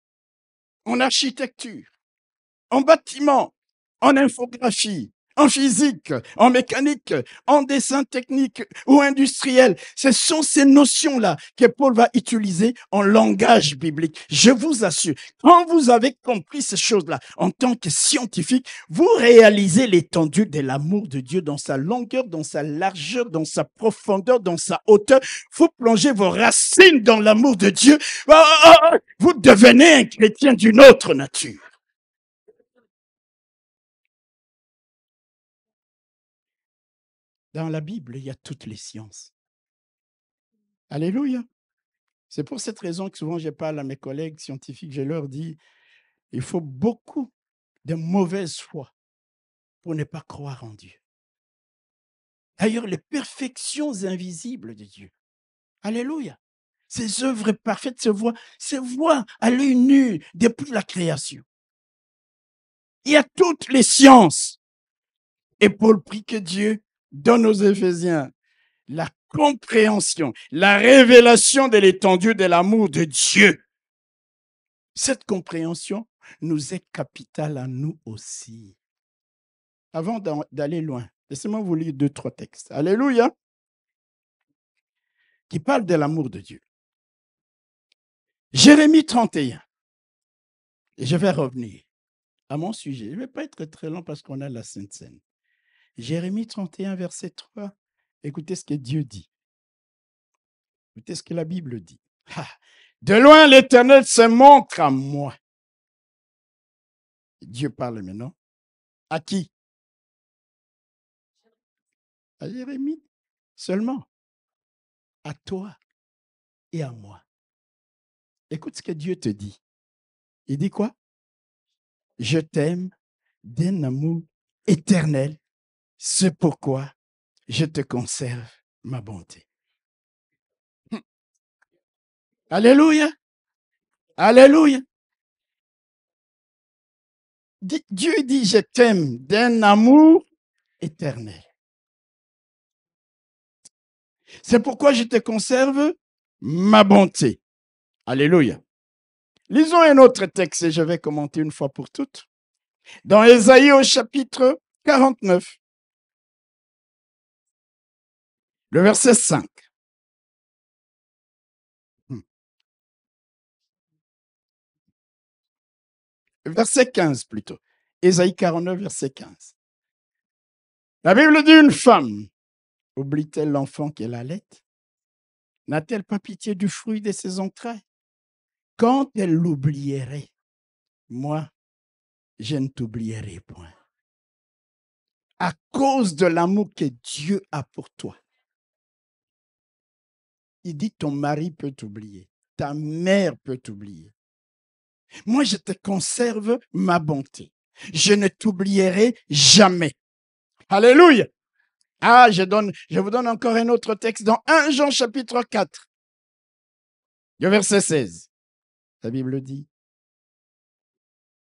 en architecture, en bâtiment, en infographie, en physique, en mécanique, en dessin technique ou industriel. Ce sont ces notions-là que Paul va utiliser en langage biblique. Je vous assure, quand vous avez compris ces choses-là en tant que scientifique, vous réalisez l'étendue de l'amour de Dieu dans sa longueur, dans sa largeur, dans sa profondeur, dans sa hauteur. Vous plongez vos racines dans l'amour de Dieu. Vous devenez un chrétien d'une autre nature. Dans la Bible, il y a toutes les sciences. Alléluia. C'est pour cette raison que souvent je parle à mes collègues scientifiques, je leur dis, il faut beaucoup de mauvaise foi pour ne pas croire en Dieu. D'ailleurs, les perfections invisibles de Dieu. Alléluia. Ces œuvres parfaites se voient à l'œil nu depuis la création. Il y a toutes les sciences. Et Paul prie que Dieu donne aux Éphésiens la compréhension, la révélation de l'étendue de l'amour de Dieu. Cette compréhension nous est capitale à nous aussi. Avant d'aller loin, laissez-moi vous lire 2-3 textes. Alléluia. Qui parlent de l'amour de Dieu. Jérémie 31. Et je vais revenir à mon sujet. Je ne vais pas être très long parce qu'on a la Sainte Seine. Jérémie 31, verset 3 Écoutez ce que Dieu dit. Écoutez ce que la Bible dit. De loin, l'Éternel se montre à moi. Dieu parle maintenant. À qui? À Jérémie seulement. À toi et à moi. Écoute ce que Dieu te dit. Il dit quoi? Je t'aime d'un amour éternel. C'est pourquoi je te conserve ma bonté. Alléluia. Alléluia. Dieu dit, je t'aime d'un amour éternel. C'est pourquoi je te conserve ma bonté. Alléluia. Lisons un autre texte et je vais commenter une fois pour toutes. Dans Ésaïe au chapitre 49, le verset 5. Verset 15 plutôt. Ésaïe 49, verset 15. La Bible dit, une femme oublie-t-elle l'enfant qu'elle allait? N'a-t-elle pas pitié du fruit de ses entrailles? Quand elle l'oublierait, moi, je ne t'oublierai point. À cause de l'amour que Dieu a pour toi. Il dit, ton mari peut t'oublier, ta mère peut t'oublier. Moi, je te conserve ma bonté. Je ne t'oublierai jamais. Alléluia. Ah, je vous donne encore un autre texte dans 1 Jean chapitre 4, le verset 16. La Bible dit,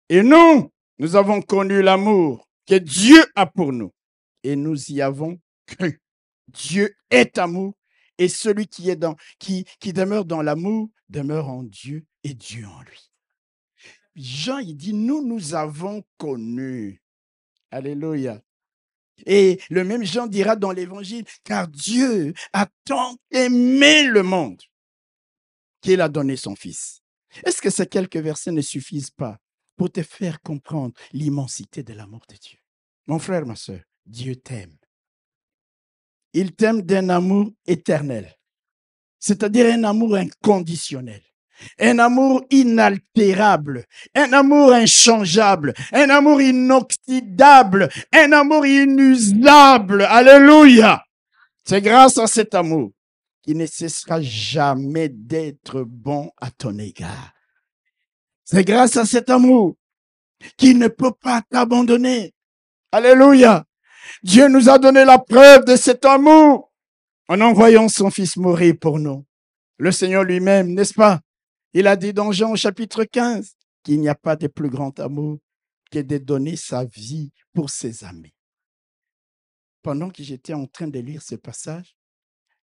et nous avons connu l'amour que Dieu a pour nous et nous y avons cru. Dieu est amour et celui qui demeure dans l'amour demeure en Dieu et Dieu en lui. Jean, il dit, nous avons connu. Alléluia. Et le même Jean dira dans l'évangile, car Dieu a tant aimé le monde qu'il a donné son Fils. Est-ce que ces quelques versets ne suffisent pas pour te faire comprendre l'immensité de l'amour de Dieu? Mon frère, ma soeur, Dieu t'aime. Il t'aime d'un amour éternel, c'est-à-dire un amour inconditionnel, un amour inaltérable, un amour inchangeable, un amour inoxydable, un amour inusable. Alléluia! C'est grâce à cet amour qu'il ne cessera jamais d'être bon à ton égard. C'est grâce à cet amour qu'il ne peut pas t'abandonner. Alléluia! Dieu nous a donné la preuve de cet amour en envoyant son Fils mourir pour nous. Le Seigneur lui-même, n'est-ce pas? Il a dit dans Jean au chapitre 15 qu'il n'y a pas de plus grand amour que de donner sa vie pour ses amis. Pendant que j'étais en train de lire ce passage,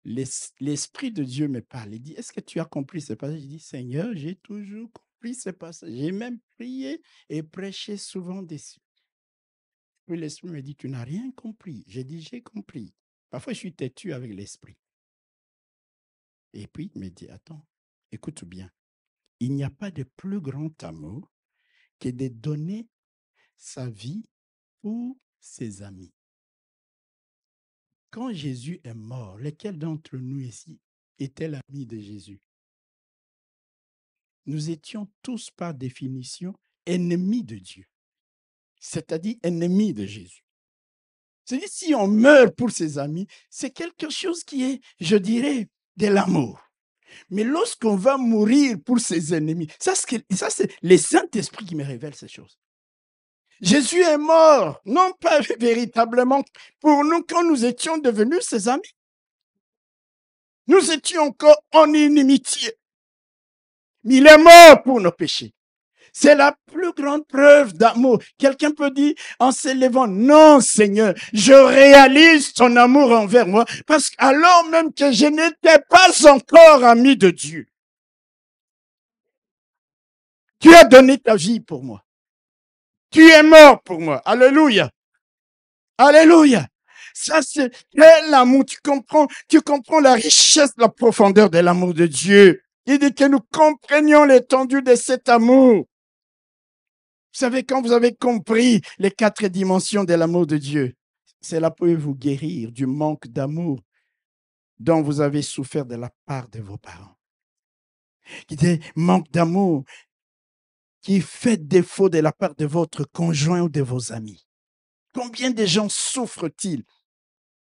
l'Esprit de Dieu me parle. Il dit, est-ce que tu as compris ce passage? Je dis, Seigneur, j'ai toujours compris ce passage. J'ai même prié et prêché souvent dessus. Puis l'Esprit me dit, tu n'as rien compris. J'ai dit, j'ai compris. Parfois, je suis têtu avec l'Esprit. Et puis, il me dit, attends, écoute bien. Il n'y a pas de plus grand amour que de donner sa vie pour ses amis. Quand Jésus est mort, lequel d'entre nous ici était l'ami de Jésus? Nous étions tous par définition ennemis de Dieu, c'est-à-dire ennemis de Jésus. C'est-à-dire si on meurt pour ses amis, c'est quelque chose qui est, je dirais, de l'amour. Mais lorsqu'on va mourir pour ses ennemis, ça c'est le Saint-Esprit qui me révèle ces choses. Jésus est mort, non pas véritablement pour nous quand nous étions devenus ses amis. Nous étions encore en inimitié. Mais il est mort pour nos péchés. C'est la plus grande preuve d'amour. Quelqu'un peut dire en s'élevant, non Seigneur, je réalise ton amour envers moi parce qu'alors même que je n'étais pas encore ami de Dieu, tu as donné ta vie pour moi. Tu es mort pour moi. Alléluia. Alléluia. Ça, c'est quel amour. Tu comprends la richesse, la profondeur de l'amour de Dieu. Il dit que nous comprenions l'étendue de cet amour. Vous savez, quand vous avez compris les 4 dimensions de l'amour de Dieu, cela peut vous guérir du manque d'amour dont vous avez souffert de la part de vos parents, qui des manques d'amour qui fait défaut de la part de votre conjoint ou de vos amis. Combien de gens souffrent-ils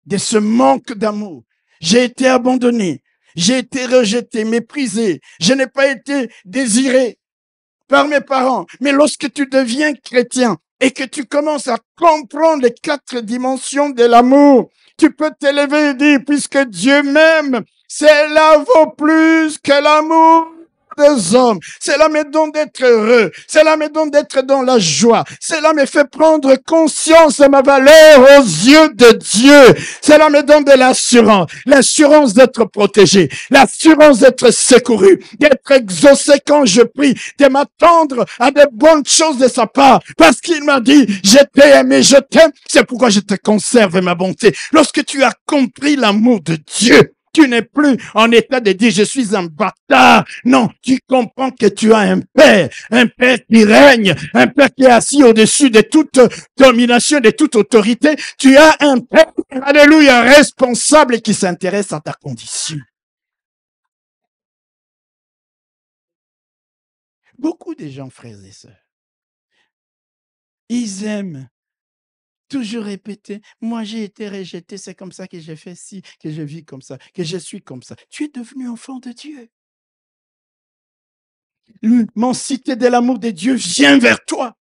de ce manque d'amour? J'ai été abandonné, j'ai été rejeté, méprisé, je n'ai pas été désiré par mes parents. Mais lorsque tu deviens chrétien et que tu commences à comprendre les 4 dimensions de l'amour, tu peux t'élever et dire, puisque Dieu m'aime, cela vaut plus que l'amour des hommes. Cela me donne d'être heureux. Cela me donne d'être dans la joie. Cela me fait prendre conscience de ma valeur aux yeux de Dieu. Cela me donne de l'assurance. L'assurance d'être protégé. L'assurance d'être secouru. D'être exaucé quand je prie. De m'attendre à de bonnes choses de sa part. Parce qu'il m'a dit, je t'ai aimé, je t'aime. C'est pourquoi je te conserve ma bonté. Lorsque tu as compris l'amour de Dieu, tu n'es plus en état de dire je suis un bâtard. Non, tu comprends que tu as un père qui règne, un père qui est assis au-dessus de toute domination, de toute autorité. Tu as un père, alléluia, responsable qui s'intéresse à ta condition. Beaucoup de gens, frères et sœurs, ils aiment toujours répéter, moi j'ai été rejeté, c'est comme ça que j'ai fait ci, que je vis comme ça, que je suis comme ça. Tu es devenu enfant de Dieu. L'immensité de l'amour de Dieu vient vers toi.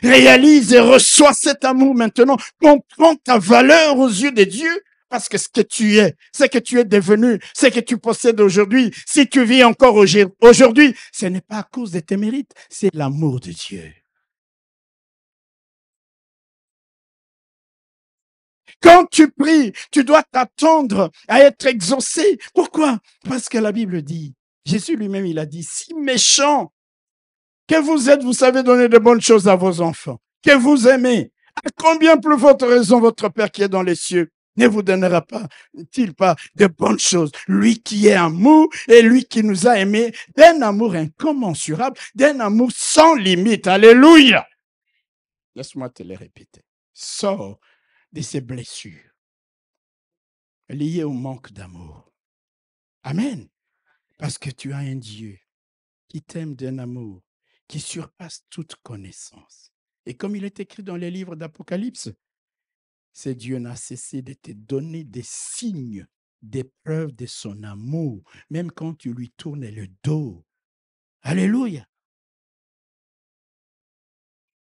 Réalise et reçois cet amour maintenant. Comprends ta valeur aux yeux de Dieu. Parce que ce que tu es, ce que tu es devenu, ce que tu possèdes aujourd'hui, si tu vis encore aujourd'hui, ce n'est pas à cause de tes mérites, c'est l'amour de Dieu. Quand tu pries, tu dois t'attendre à être exaucé. Pourquoi? Parce que la Bible dit, Jésus lui-même, il a dit, si méchant que vous êtes, vous savez donner de bonnes choses à vos enfants, que vous aimez. À combien plus forte raison votre Père qui est dans les cieux ne vous donnera pas-t-il pas de bonnes choses? Lui qui est amour et lui qui nous a aimés d'un amour incommensurable, d'un amour sans limite. Alléluia! Laisse-moi te le répéter. Sors de ces blessures liées au manque d'amour. Amen. Parce que tu as un Dieu qui t'aime d'un amour qui surpasse toute connaissance. Et comme il est écrit dans les livres d'Apocalypse, ce Dieu n'a cessé de te donner des signes, des preuves de son amour, même quand tu lui tournes le dos. Alléluia.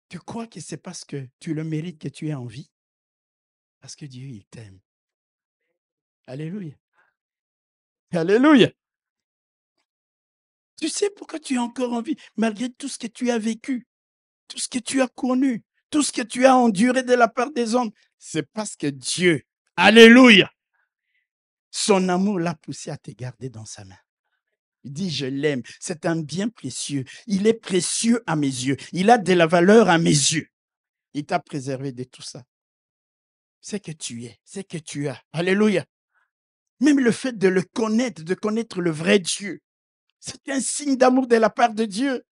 Tu crois que c'est parce que tu le mérites que tu es en vie? Parce que Dieu, il t'aime. Alléluia. Alléluia. Tu sais pourquoi tu es encore en vie, malgré tout ce que tu as vécu, tout ce que tu as connu, tout ce que tu as enduré de la part des hommes. C'est parce que Dieu, alléluia, son amour l'a poussé à te garder dans sa main. Il dit, je l'aime. C'est un bien précieux. Il est précieux à mes yeux. Il a de la valeur à mes yeux. Il t'a préservé de tout ça. C'est que tu es, c'est que tu as. Alléluia. Même le fait de le connaître, de connaître le vrai Dieu, c'est un signe d'amour de la part de Dieu.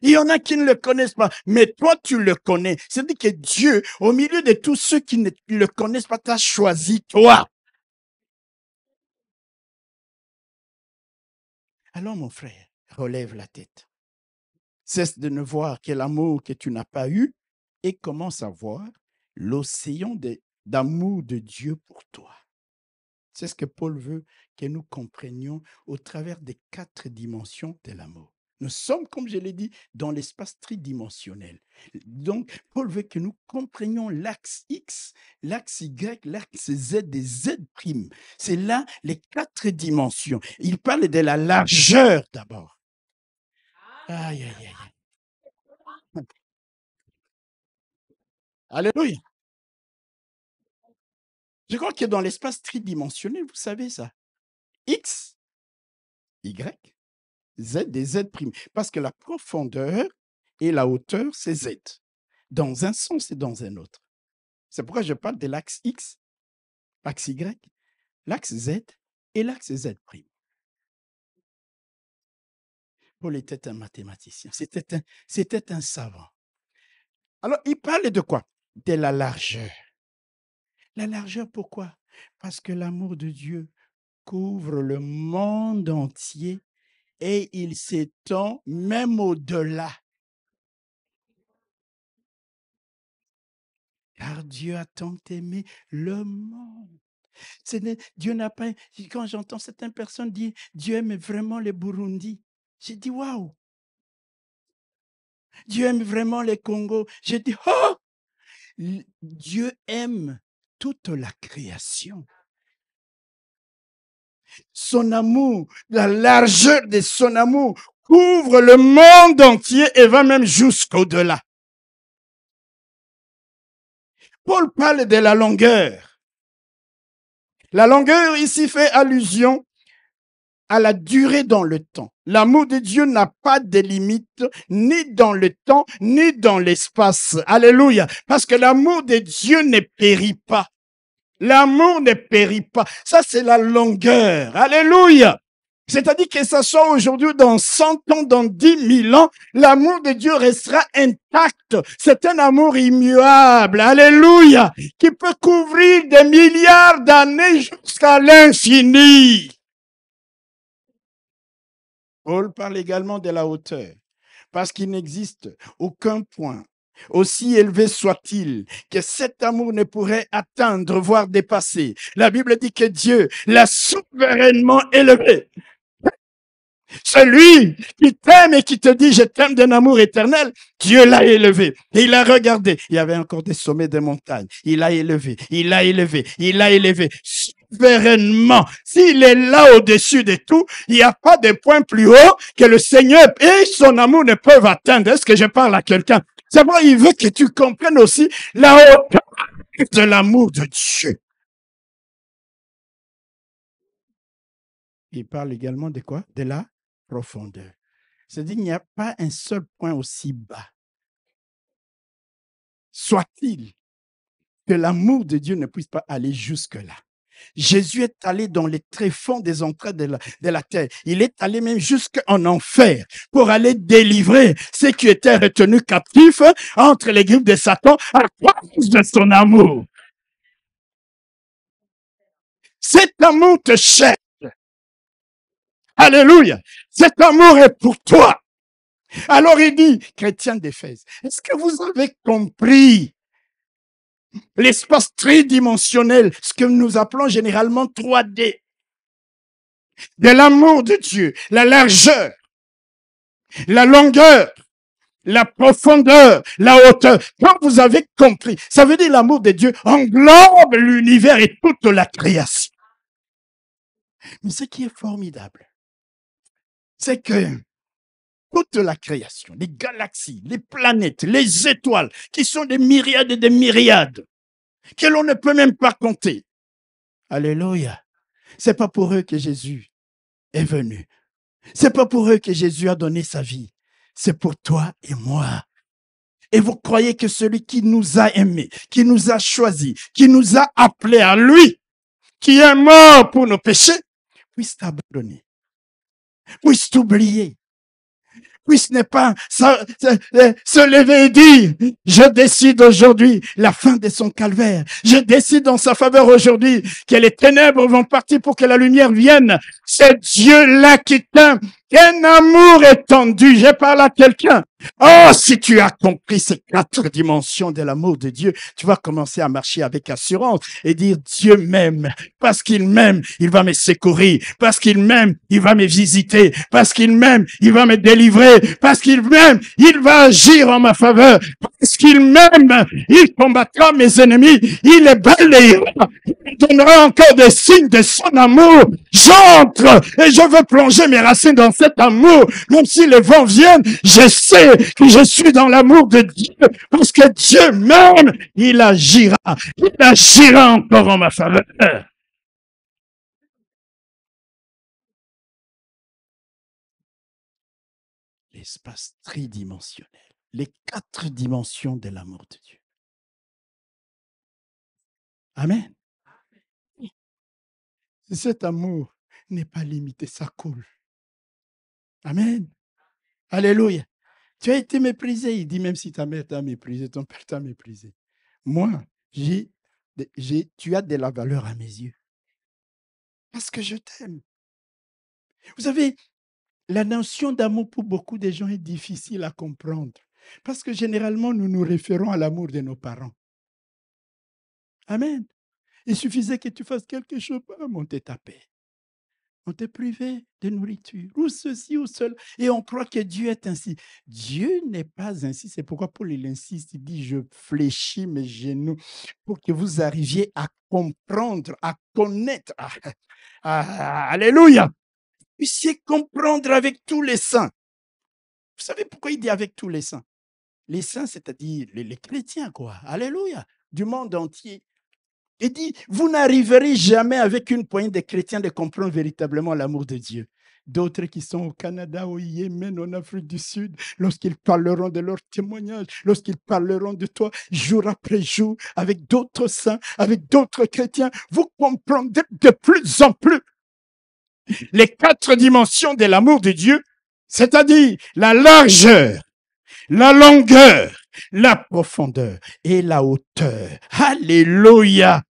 Il y en a qui ne le connaissent pas, mais toi, tu le connais. C'est-à-dire que Dieu, au milieu de tous ceux qui ne le connaissent pas, t'a choisi toi. Alors, mon frère, relève la tête. Cesse de ne voir que l'amour que tu n'as pas eu et commence à voir l'océan d'amour de Dieu pour toi. C'est ce que Paul veut que nous comprenions au travers des 4 dimensions de l'amour. Nous sommes, comme je l'ai dit, dans l'espace tridimensionnel. Donc, Paul veut que nous comprenions l'axe X, l'axe Y, l'axe Z des Z'. C'est là les 4 dimensions. Il parle de la largeur d'abord. Aïe, aïe, aïe. Alléluia. Je crois que dans l'espace tridimensionnel, vous savez ça. X, Y, Z des Z'. Parce que la profondeur et la hauteur, c'est Z. Dans un sens et dans un autre. C'est pourquoi je parle de l'axe X, l'axe Y, l'axe Z et l'axe Z'. Paul était un mathématicien. C'était un savant. Alors, il parlait de quoi? De la largeur. La largeur, pourquoi? Parce que l'amour de Dieu couvre le monde entier et il s'étend même au-delà. Car Dieu a tant aimé le monde. Dieu n'a pas. Quand j'entends certaines personnes dire Dieu aime vraiment les Burundis, j'ai dit waouh. Dieu aime vraiment les Congos. J'ai dit oh. Dieu aime toute la création. Son amour, la largeur de son amour couvre le monde entier et va même jusqu'au-delà. Paul parle de la longueur. La longueur ici fait allusion à la durée dans le temps. L'amour de Dieu n'a pas de limite, ni dans le temps, ni dans l'espace. Alléluia. Parce que l'amour de Dieu ne périt pas. L'amour ne périt pas. Ça, c'est la longueur. Alléluia. C'est-à-dire que ça soit aujourd'hui, dans 100 ans, dans 10 000 ans, l'amour de Dieu restera intact. C'est un amour immuable. Alléluia. Qui peut couvrir des milliards d'années jusqu'à l'infini. Paul parle également de la hauteur. Parce qu'il n'existe aucun point, aussi élevé soit-il, que cet amour ne pourrait atteindre, voire dépasser. La Bible dit que Dieu l'a souverainement élevé. Celui qui t'aime et qui te dit je t'aime d'un amour éternel, Dieu l'a élevé. Et il a regardé. Il y avait encore des sommets des montagnes. Il a élevé, il a élevé, il a élevé. Souverainement. S'il est là au-dessus de tout, il n'y a pas de point plus haut que le Seigneur et son amour ne peuvent atteindre. Est-ce que je parle à quelqu'un? C'est vrai, il veut que tu comprennes aussi la hauteur de l'amour de Dieu. Il parle également de quoi? De la profondeur. C'est-à-dire qu'il n'y a pas un seul point aussi bas. Soit-il que l'amour de Dieu ne puisse pas aller jusque-là. Jésus est allé dans les tréfonds des entrailles de la terre. Il est allé même jusqu'en enfer pour aller délivrer ceux qui étaient retenus captifs entre les griffes de Satan à cause de son amour. Cet amour te cherche. Alléluia. Cet amour est pour toi. Alors il dit, chrétiens d'Éphèse, est-ce que vous avez compris l'espace tridimensionnel, ce que nous appelons généralement 3D, de l'amour de Dieu, la largeur, la longueur, la profondeur, la hauteur. Quand vous avez compris, ça veut dire l'amour de Dieu englobe l'univers et toute la création. Mais ce qui est formidable, c'est que toute la création, les galaxies, les planètes, les étoiles, qui sont des myriades et des myriades, que l'on ne peut même pas compter. Alléluia. C'est pas pour eux que Jésus est venu. C'est pas pour eux que Jésus a donné sa vie. C'est pour toi et moi. Et vous croyez que celui qui nous a aimés, qui nous a choisis, qui nous a appelés à lui, qui est mort pour nos péchés, puisse t'abandonner, puisse t'oublier, puisse ne pas se lever et dire, je décide aujourd'hui la fin de son calvaire. Je décide en sa faveur aujourd'hui que les ténèbres vont partir pour que la lumière vienne. C'est Dieu-là qui t'aime. Un amour étendu. Je parle à quelqu'un. Oh, si tu as compris ces 4 dimensions de l'amour de Dieu, tu vas commencer à marcher avec assurance et dire Dieu m'aime. Parce qu'il m'aime, il va me secourir. Parce qu'il m'aime, il va me visiter. Parce qu'il m'aime, il va me délivrer. Parce qu'il m'aime, il va agir en ma faveur. Parce qu'il m'aime, il combattra mes ennemis. Il les balayera. Il donnera encore des signes de son amour. J'entre et je veux plonger mes racines dans cet amour. Même si les vents viennent, je sais que je suis dans l'amour de Dieu. Parce que Dieu m'aime, il agira. Il agira encore en ma faveur. L'espace tridimensionnel. Les 4 dimensions de l'amour de Dieu. Amen. Cet amour n'est pas limité, ça coule. Amen. Alléluia. Tu as été méprisé. Il dit, même si ta mère t'a méprisé, ton père t'a méprisé. Moi, j'ai tu as de la valeur à mes yeux. Parce que je t'aime. Vous savez, la notion d'amour pour beaucoup de gens est difficile à comprendre. Parce que généralement, nous nous référons à l'amour de nos parents. Amen. Il suffisait que tu fasses quelque chose, on t'a tapé. On t'a privé de nourriture, ou ceci, ou cela. Et on croit que Dieu est ainsi. Dieu n'est pas ainsi. C'est pourquoi Paul il insiste. Il dit, je fléchis mes genoux pour que vous arriviez à comprendre, à connaître. Alléluia. Puissiez comprendre avec tous les saints. Vous savez pourquoi il dit avec tous les saints? Les saints, c'est-à-dire les chrétiens, quoi. Alléluia. Du monde entier. Il dit, vous n'arriverez jamais avec une poignée de chrétiens de comprendre véritablement l'amour de Dieu. D'autres qui sont au Canada, au Yémen, en Afrique du Sud, lorsqu'ils parleront de leur témoignage, lorsqu'ils parleront de toi jour après jour, avec d'autres saints, avec d'autres chrétiens, vous comprendrez de plus en plus les 4 dimensions de l'amour de Dieu, c'est-à-dire la largeur, la longueur, la profondeur et la hauteur. Alléluia.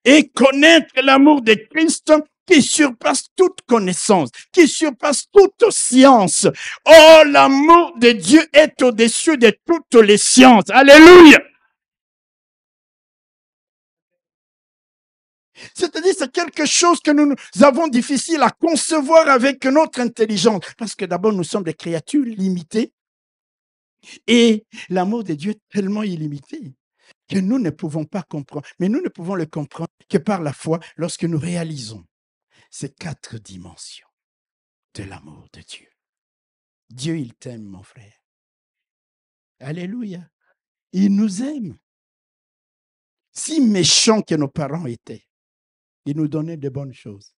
Et connaître l'amour de Christ qui surpasse toute connaissance, qui surpasse toute science. Oh, l'amour de Dieu est au-dessus de toutes les sciences. Alléluia. C'est-à-dire, c'est quelque chose que nous avons difficile à concevoir avec notre intelligence. Parce que d'abord, nous sommes des créatures limitées. Et l'amour de Dieu est tellement illimité que nous ne pouvons pas comprendre. Mais nous ne pouvons le comprendre que par la foi lorsque nous réalisons ces 4 dimensions de l'amour de Dieu. Dieu, il t'aime, mon frère. Alléluia. Il nous aime. Si méchants que nos parents étaient, ils nous donnaient de bonnes choses.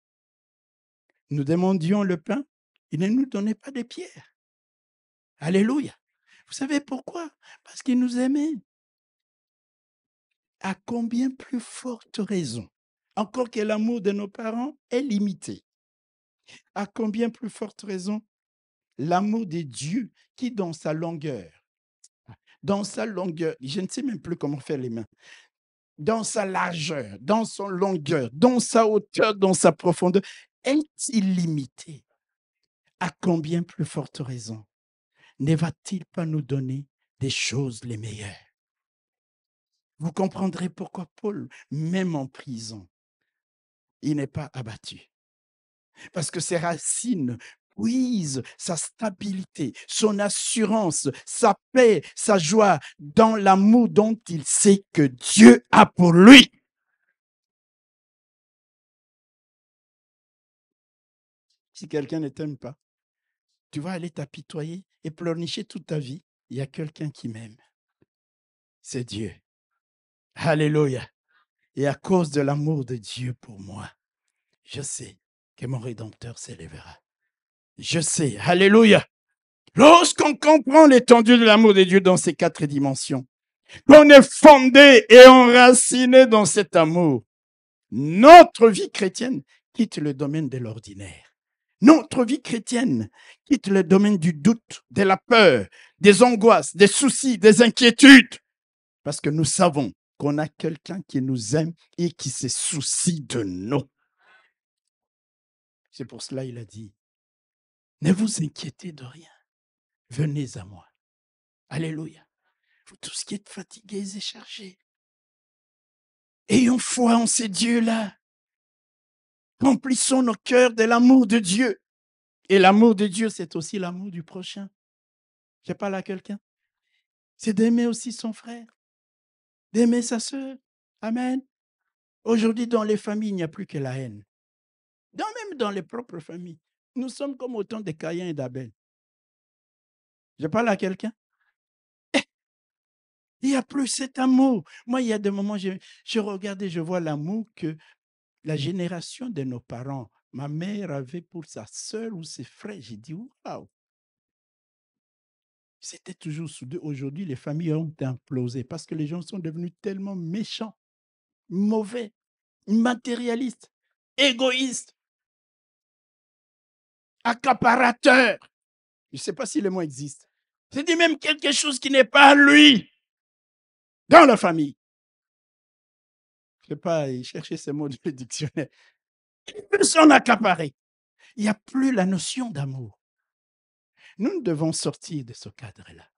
Nous demandions le pain, ils ne nous donnaient pas des pierres. Alléluia. Vous savez pourquoi? Parce qu'ils nous aimaient. À combien plus forte raison, encore que l'amour de nos parents est limité, à combien plus forte raison, l'amour de Dieu qui dans sa longueur, je ne sais même plus comment faire les mains, dans sa largeur, dans son longueur, dans sa hauteur, dans sa profondeur, est illimité. À combien plus forte raison ne va-t-il pas nous donner des choses les meilleures? Vous comprendrez pourquoi Paul, même en prison, il n'est pas abattu. Parce que ses racines puisent sa stabilité, son assurance, sa paix, sa joie dans l'amour dont il sait que Dieu a pour lui. Si quelqu'un ne t'aime pas, tu vas aller t'apitoyer et pleurnicher toute ta vie. Il y a quelqu'un qui m'aime. C'est Dieu. Alléluia. Et à cause de l'amour de Dieu pour moi, je sais que mon Rédempteur s'élèvera. Je sais. Alléluia. Lorsqu'on comprend l'étendue de l'amour de Dieu dans ces 4 dimensions, qu'on est fondé et enraciné dans cet amour, notre vie chrétienne quitte le domaine de l'ordinaire. Notre vie chrétienne quitte le domaine du doute, de la peur, des angoisses, des soucis, des inquiétudes. Parce que nous savons qu'on a quelqu'un qui nous aime et qui se soucie de nous. C'est pour cela qu'il a dit, ne vous inquiétez de rien. Venez à moi. Alléluia. Vous tous qui êtes fatigués et chargés. Ayons foi en ces dieux-là. Remplissons nos cœurs de l'amour de Dieu. Et l'amour de Dieu, c'est aussi l'amour du prochain. Je parle à quelqu'un. C'est d'aimer aussi son frère, d'aimer sa sœur. Amen. Aujourd'hui, dans les familles, il n'y a plus que la haine. Même dans les propres familles, nous sommes comme autant de Caïn et d'Abel. Je parle à quelqu'un. Il n'y a plus cet amour. Moi, il y a des moments, je regarde et je vois l'amour que la génération de nos parents, ma mère avait pour sa sœur ou ses frères. J'ai dit, waouh! C'était toujours soudé. Aujourd'hui, les familles ont implosé parce que les gens sont devenus tellement méchants, mauvais, matérialistes, égoïstes, accaparateurs. Je ne sais pas si le mot existe. C'est dit même quelque chose qui n'est pas lui dans la famille. Je ne vais pas y chercher ces mots dans le dictionnaire. Il veut s'en accaparer. Il n'y a plus la notion d'amour. Nous devons sortir de ce cadre-là.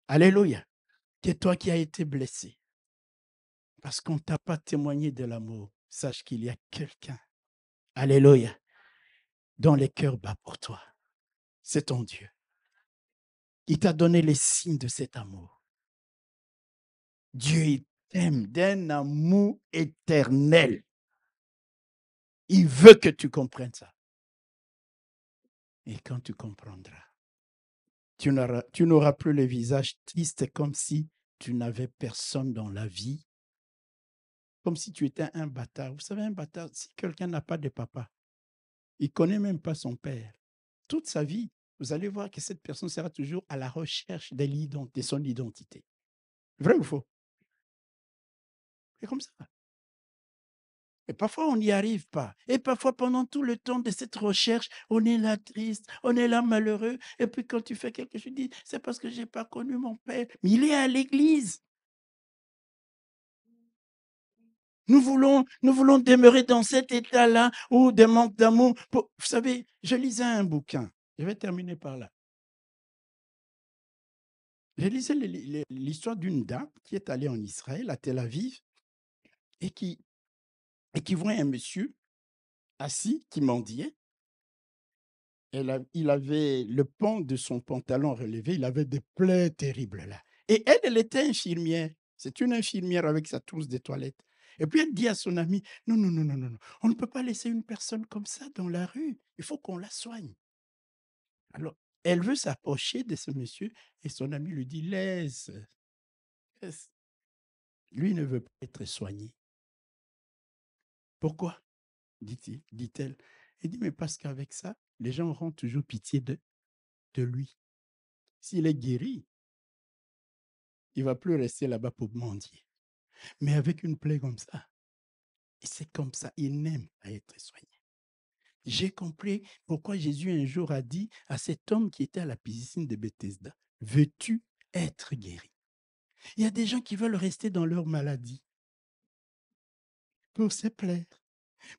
Alléluia. C'est toi qui as été blessé. Parce qu'on ne t'a pas témoigné de l'amour. Sache qu'il y a quelqu'un. Alléluia. Dont les cœurs battent pour toi. C'est ton Dieu. Il t'a donné les signes de cet amour. Dieu, il t'aime d'un amour éternel. Il veut que tu comprennes ça. Et quand tu comprendras, tu n'auras plus le visage triste comme si tu n'avais personne dans la vie. Comme si tu étais un bâtard. Vous savez, un bâtard, si quelqu'un n'a pas de papa, il ne connaît même pas son père. Toute sa vie, vous allez voir que cette personne sera toujours à la recherche de son identité. Vrai ou faux? C'est comme ça. Et parfois, on n'y arrive pas. Et parfois, pendant tout le temps de cette recherche, on est là triste, on est là malheureux. Et puis, quand tu fais quelque chose, tu dis, c'est parce que je n'ai pas connu mon père. Mais il est à l'église. Nous voulons demeurer dans cet état-là où des manques d'amour. Vous savez, je lisais un bouquin. Je vais terminer par là. Je lisais l'histoire d'une dame qui est allée en Israël, à Tel Aviv, et qui voit un monsieur assis qui mendiait. Il avait le pan de son pantalon relevé, il avait des plaies terribles là. Et elle était infirmière. C'est une infirmière avec sa trousse de toilette. Et puis elle dit à son ami, non, on ne peut pas laisser une personne comme ça dans la rue. Il faut qu'on la soigne. Alors, elle veut s'approcher de ce monsieur et son ami lui dit, laisse. Lui ne veut pas être soigné. Pourquoi? dit-elle. Il dit, mais parce qu'avec ça, les gens auront toujours pitié de lui. S'il est guéri, il ne va plus rester là-bas pour mendier. Mais avec une plaie comme ça, et c'est comme ça, il n'aime pas être soigné. J'ai compris pourquoi Jésus un jour a dit à cet homme qui était à la piscine de Bethesda, veux-tu être guéri? Il y a des gens qui veulent rester dans leur maladie pour se plaire,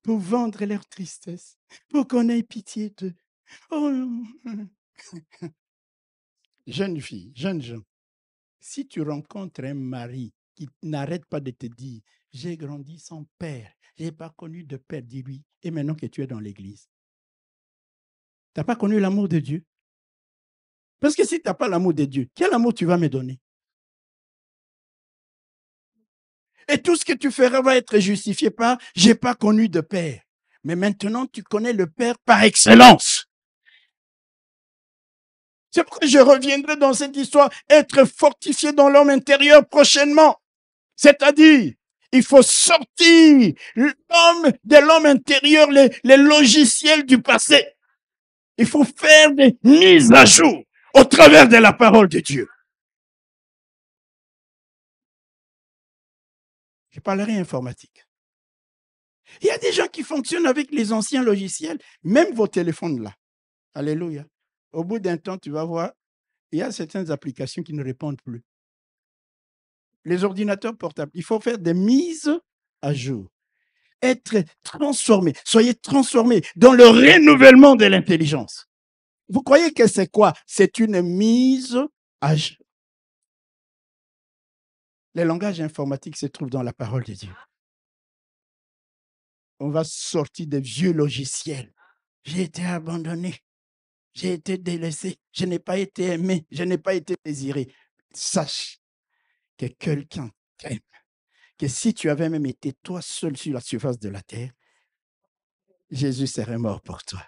pour vendre leur tristesse, pour qu'on ait pitié d'eux. Oh. Jeune fille, jeune gens, si tu rencontres un mari qui n'arrête pas de te dire, j'ai grandi sans père, je n'ai pas connu de père, dis-lui, et maintenant que tu es dans l'église, tu n'as pas connu l'amour de Dieu. Parce que si tu n'as pas l'amour de Dieu, quel amour tu vas me donner? Et tout ce que tu feras va être justifié par « je n'ai pas connu de père ». Mais maintenant, tu connais le Père par excellence. C'est pourquoi je reviendrai dans cette histoire, être fortifié dans l'homme intérieur prochainement. C'est-à-dire, il faut sortir de l'homme intérieur, les logiciels du passé. Il faut faire des mises à jour au travers de la parole de Dieu. Je parlerai informatique. Il y a des gens qui fonctionnent avec les anciens logiciels, même vos téléphones là. Alléluia. Au bout d'un temps, tu vas voir, il y a certaines applications qui ne répondent plus. Les ordinateurs portables, il faut faire des mises à jour. Être transformé, soyez transformés dans le renouvellement de l'intelligence. Vous croyez que c'est quoi? C'est une mise à jour. Les langages informatiques se trouvent dans la parole de Dieu. On va sortir des vieux logiciels. J'ai été abandonné. J'ai été délaissé. Je n'ai pas été aimé. Je n'ai pas été désiré. Sache que quelqu'un t'aime. Que si tu avais même été toi seul sur la surface de la terre, Jésus serait mort pour toi.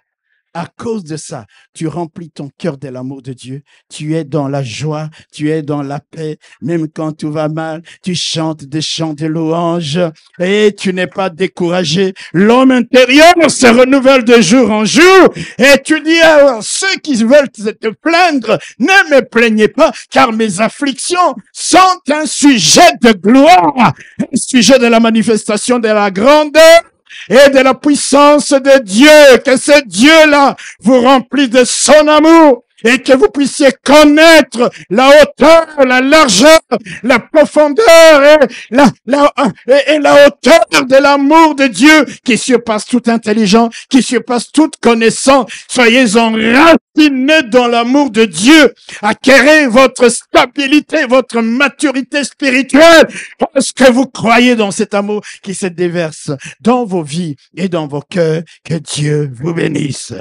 À cause de ça, tu remplis ton cœur de l'amour de Dieu. Tu es dans la joie, tu es dans la paix. Même quand tout va mal, tu chantes des chants de louange et tu n'es pas découragé. L'homme intérieur se renouvelle de jour en jour. Et tu dis à ceux qui veulent te plaindre, ne me plaignez pas, car mes afflictions sont un sujet de gloire, un sujet de la manifestation de la grandeur et de la puissance de Dieu, que ce Dieu-là vous remplisse de son amour et que vous puissiez connaître la hauteur, la largeur, la profondeur et la hauteur de l'amour de Dieu qui surpasse toute intelligence, qui surpasse toute connaissance. Soyez enracinés dans l'amour de Dieu. Acquérez votre stabilité, votre maturité spirituelle parce que vous croyez dans cet amour qui se déverse dans vos vies et dans vos cœurs. Que Dieu vous bénisse.